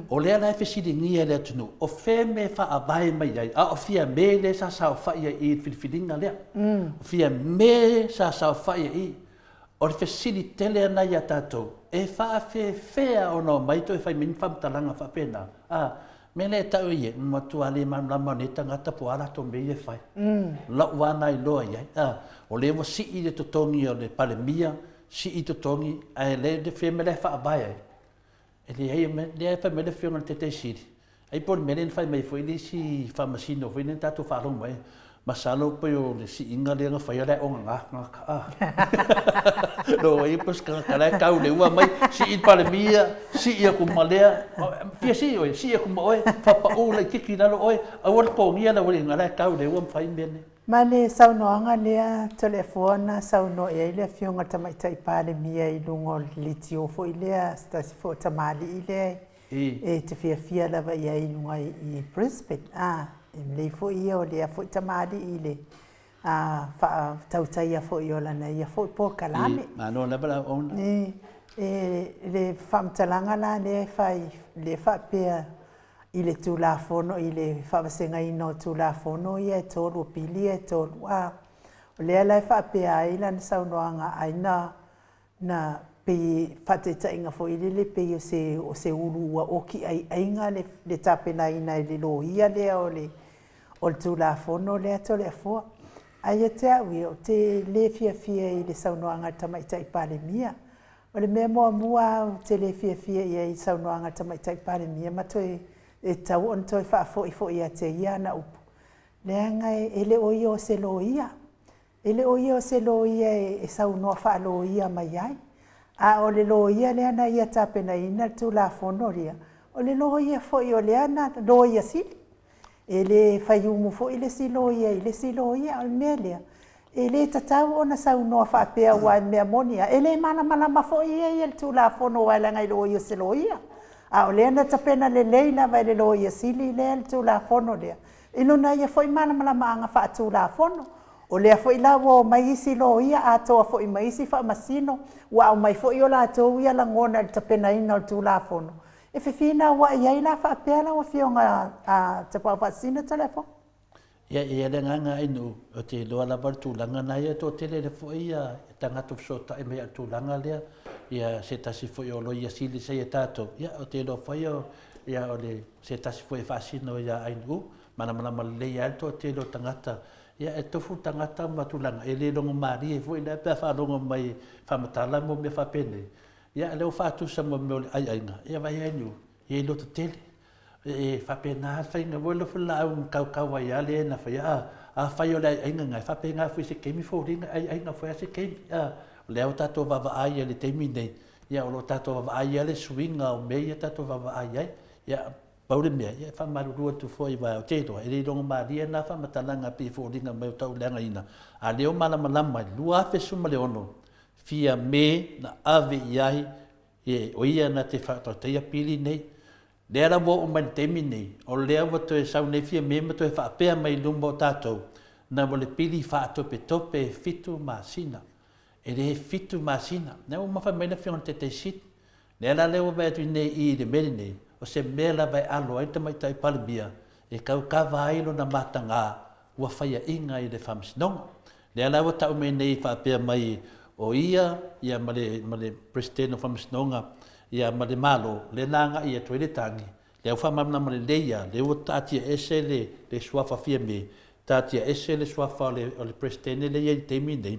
o le ala fesidi ngia le tunu o fe me fa abai mai ai o fia me le sa fa ia I filfilinga le o fia me sa fa ia I o fesidi tele na ia tato e fa fea o no mai to e fa min fam talanga fa pena me le tau ia ma tu ale ma ne tangata po ala to me e fa la wana I lo ia o le mo si I le totongi o le palemia si I totongi ai le de fe me le fa abai e le ai me le fa me le fe on te siri ai por me le fa mai foi le si fa masino foi ne tatu fa lo mai masalo pa yo le si inga le nga fai le o nga ka lo e pos ka ka le ua mai si I palemia si ia ku malea pia si oi si ia ku oi fa pa o le kiki na lo oi a wol ko ngia la wol nga le ka le ua fai mene ma le saunoaga lea telefona sauno ia I le afioga tamaita I palemia I lugo litio foʻi lea stasi foʻi tamaliʻi lea e te fiafia lava ia I luga I Brisbane lei foʻi ia o lea foʻi tamaliʻi le faatautaia foʻi o lana ia foʻi po kalame mano lava la ona le faamatalaga la lea le faapea I le tulafono I le faavasegaina o tulafono ia e tolu o pili e tolu o lea lai faapea ai lana saunoaga aina na pei faataitaʻiga foʻi lele pei o se ulu ua oki aiaiga le tapenaina I le loia lea o le tulafono lea toleafua aia te aʻuia o te lē fiafia I le saunoaga tamaita I palemia o le mea muamua o te lē fiafia ia I saunoaga tamaita I palemia ma toe e tau on toi whaafoʻifoʻi ia te ia na upu. Leanga e le o ia o se lo ia. E le o ia o se lo ia e saunoa whaalo ia mai ai. A o le lo ia lea na ia tapena ina tu la fonoria. O le lo ia foʻi o lea na lo ia sili. E le whaiumu foʻi le silo ia I le silo ia o le mea lea. E le tatau ona saunoa whaapea ua mea monia. E le malama foʻi ia le tu la fono wailanga I lo ia o se lo ia. A o lea na tapena le leila vai le lo ia sili lea le tulafono lea. Ino na ia foʻi malamalamaga faatulafono. O lea foʻi laua o mai isi lo ia atoa foʻi mai isi faamasino ua o mai foʻi o latou ia lagona le tapenaina o le tulafono. E fifina ua I ai la faapea la ua fioga tapau faasino telefo. Ia le gaga inu o te loa lava le tulaga na ia toʻatele le foʻi ia e tagata fesoataʻi mai a tulaga lea ia se tasi foʻi o lo ia sili sai e tatou ia o te loa foʻi ia o le se tasi foʻi faasino ia ainuu malamalama lelei ai le toʻatele o tagata ia e tofu tagata ma tulaga e lē logo malie foʻi lea pea faalogo mai faamatala mo mea faapene ia leo faatusa mo me o le aiaiga ia vai ainu ia I loto tele e faapena faiga ua lofa laau kaukau ai a lē na faia a fai o le aiaiga gai faapega foi se keimi foliga aiaiga foi a se keimi lea o tatou vavaai ia le taimi nei ia o lo tatou vavaai ia le suiga o mea ia tatou vavaai ai ia pau le mea ia faamalulu atu foi ua o te iloa e lē logo malia na faamatalaga pifoliga mai o tauleagaina a leo malamalama I lua afesuma le ono fia me na ave I ai e o ia na te faatautaia pili nei lea la ua o mai le taimi nei o lea ua toe sau nei fia me ma toe faapea mai luma o tatou na ua le pili faatopetope e fitu masina e le fitu masina na ua mawhai mai na whionga te teisiti lea la lea ua vai atu nei I le mele nei o se mea la vai alo ai tamaita I palemia e kaukava ai lona matanga ua whaia inga I le whamasinonga lea la ua tau mai nei faapea mai o ia ma le presidente o whamasinonga ia ma le malo le nanga ia toile tangi le au whamamna ma le leia le ua tatia ese le suafa fia me tatia ese le suafa o le presidente le ia I teimi nei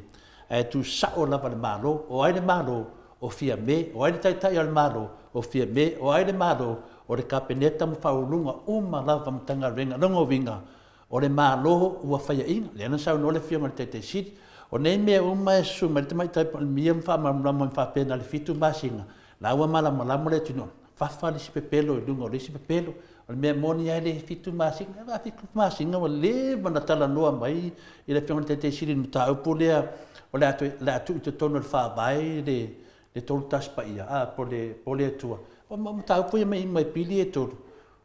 e tu sao lava le malo o ai le malo o fia me o ai le taitai o le malo o fia me o ai le malo o le kapeneta ma whaulunga uma lava matanga renga longo vinga o le malo ua whaia inga le ana sau no le fionga le teitei siri o nei mea uma e suma le tamaitai pa le mia mwhamamrama mwhapena le fitu masinga la ua malamalama le tino fafa le si pepelo I lunga o le si pepelo o le mea moni ai le fitu masinga wa fitu masinga wa le mana tala noa mai I le fionga le teitei siri muta upu lea o le atu I te tono le whaavai le tolu taspa ia po le atua o muta upu ia mai pili e tolu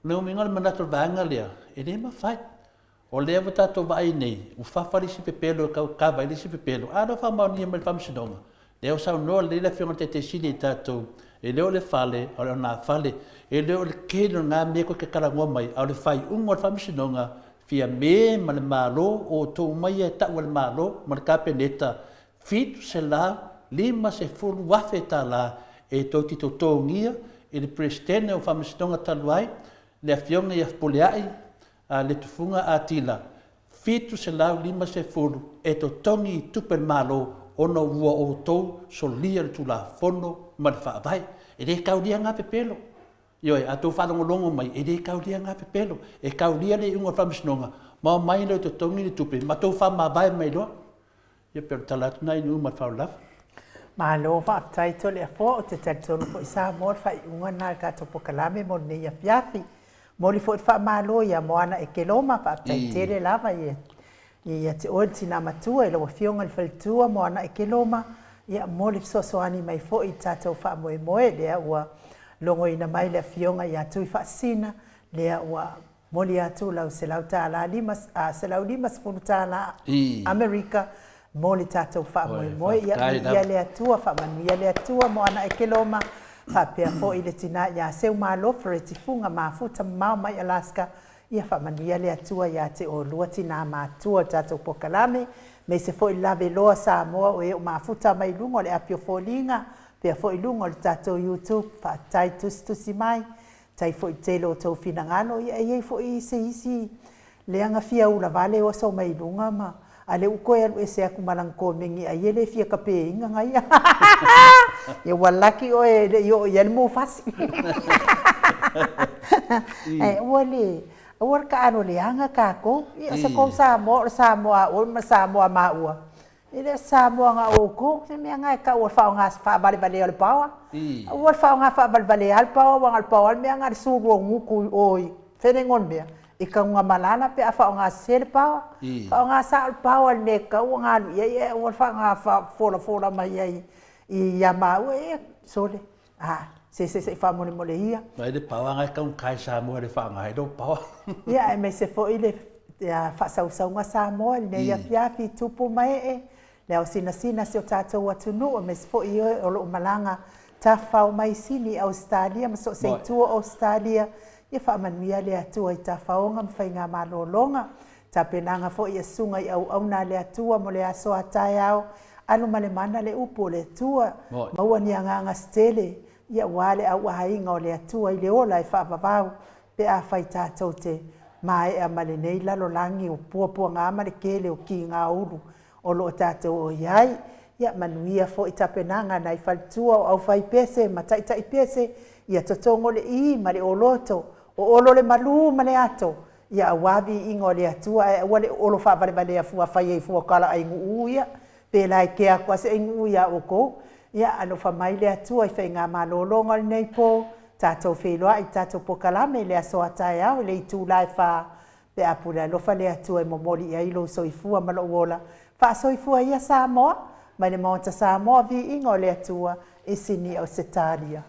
le uminga le manatol vanga lea e le mawhai o lea wa tatou vai nei u fafa le si pepelo kava I le si pepelo a no whamaunia mai le whamsinonga leo sau noa le la fionga te sili I tatou e leo le fale o le na fale e leo le kelo ngā mea ko ke karangoa mai au le whai ungo le whamsinonga fia me ma le malo o tō mai e tau le malo ma le kapeneta fitu se la lima se fulu wafe ta la e tō tito tōngia e le presidente o whamsinonga taluai le a fionga I a poleai le tufunga a tila fitu se la lima se fulu e tō tongi tupe malo ona ua o tou so lia le tula fono ma le whaavai e le kaulia ngā pepelo Ioi, a tō whanongolongo mai, e le kaulia ngā pepelo, e kaulia le unga whamisinonga, Ma mai lo to tongi ni tupi. Ma to fa ma bai mai lo. Ia pe talat nai nu ma fa laf. Ma lo fa tai to le fo o te tonu fo sa mo fa unga na ka to pokalame mo ne ia fiafi. Mo li fo fa ma lo ia mo ana e ke lo ma fa tai te le lava ia. Ia te o tina matua lo fionga le faltua mo ana e ke lo ma ia mo li so ani mai fo I tatou fa mo le ua longo ina mai le fionga ia tu fa sina le ua mo li atu lau se lau ta la limas se lau limas fu ta la America mo li tatou fa mo ia le atua fa man ia le atua mo ana e ke lo ma fa pe fo I le tina ia se ma lo freti funga ma futa ma mai Alaska ia fa man ia le atua ia te o lua tina ma tua tatou pokalame me se foi lave loa sa moa o e mafuta mai lungo le apio folinga pe foi lungo le tatou YouTube fa tai tusi mai tai foi telo to finangano ia foi isi le anga fia ula vale o so mai lunga ma ale u ko e se aku malanko mingi ai le fia ka pe inga ngai ia walaki o e yo ia mo fasi wale Awar ka ano le anga ka ko ia sa ko sa mo o ma ua ile sa mo nga o ko se me nga ka o fa nga fa bale al pawa o fa nga fa bale al pawa wa al pawa me nga su ro ngu ku oi fenengon me e ka nga malana pe fa nga sel pawa fa nga sa al pawa le ka o nga ia o fa nga fa fola mai ai I ya ma o e sole se fa mo le ia Mai de pawa ngai ka kai sa mo le fa ngai do pawa. Ia me se fo ile fa sa nga sa mo le ia fiafi tupu mai e le o sina se o tatou atu no me se fo I o lo malanga ta fa mai sini Australia ma so se tu Australia ia fa manuia le atu I ta fa nga fa nga malolonga ta penanga fo ia sunga I au na le atu mo le aso atai au anu male mana le upo le tua ma wani nga stele ia wale au hainga o le atua I le ola e whaavavau pe a whai tātou te mai a male nei lalo langi o puapua ngā mare kele o ki ngā uru o lo tātou o iai ia manuia fo I tapenanga nei whaltua o au whai pese ma tai pese ia totongo le I mare o loto o olo le malu mane ato ia awavi ingo le atua e wale olo whaavare a fua whai e fua kala ai ngu uia pe lai ke a kwa se ngu uia o ko ia ano fa mai le atua I whainga malolonga nei po tātou wheloa I tātou pokalame le aso atai au le itu lai wha pe apura lofa le atua I momoli ia ilo soifua malo wola wha soifua ia Samoa mai le maonta Samoa vi ingo le atua I sini au Setaria.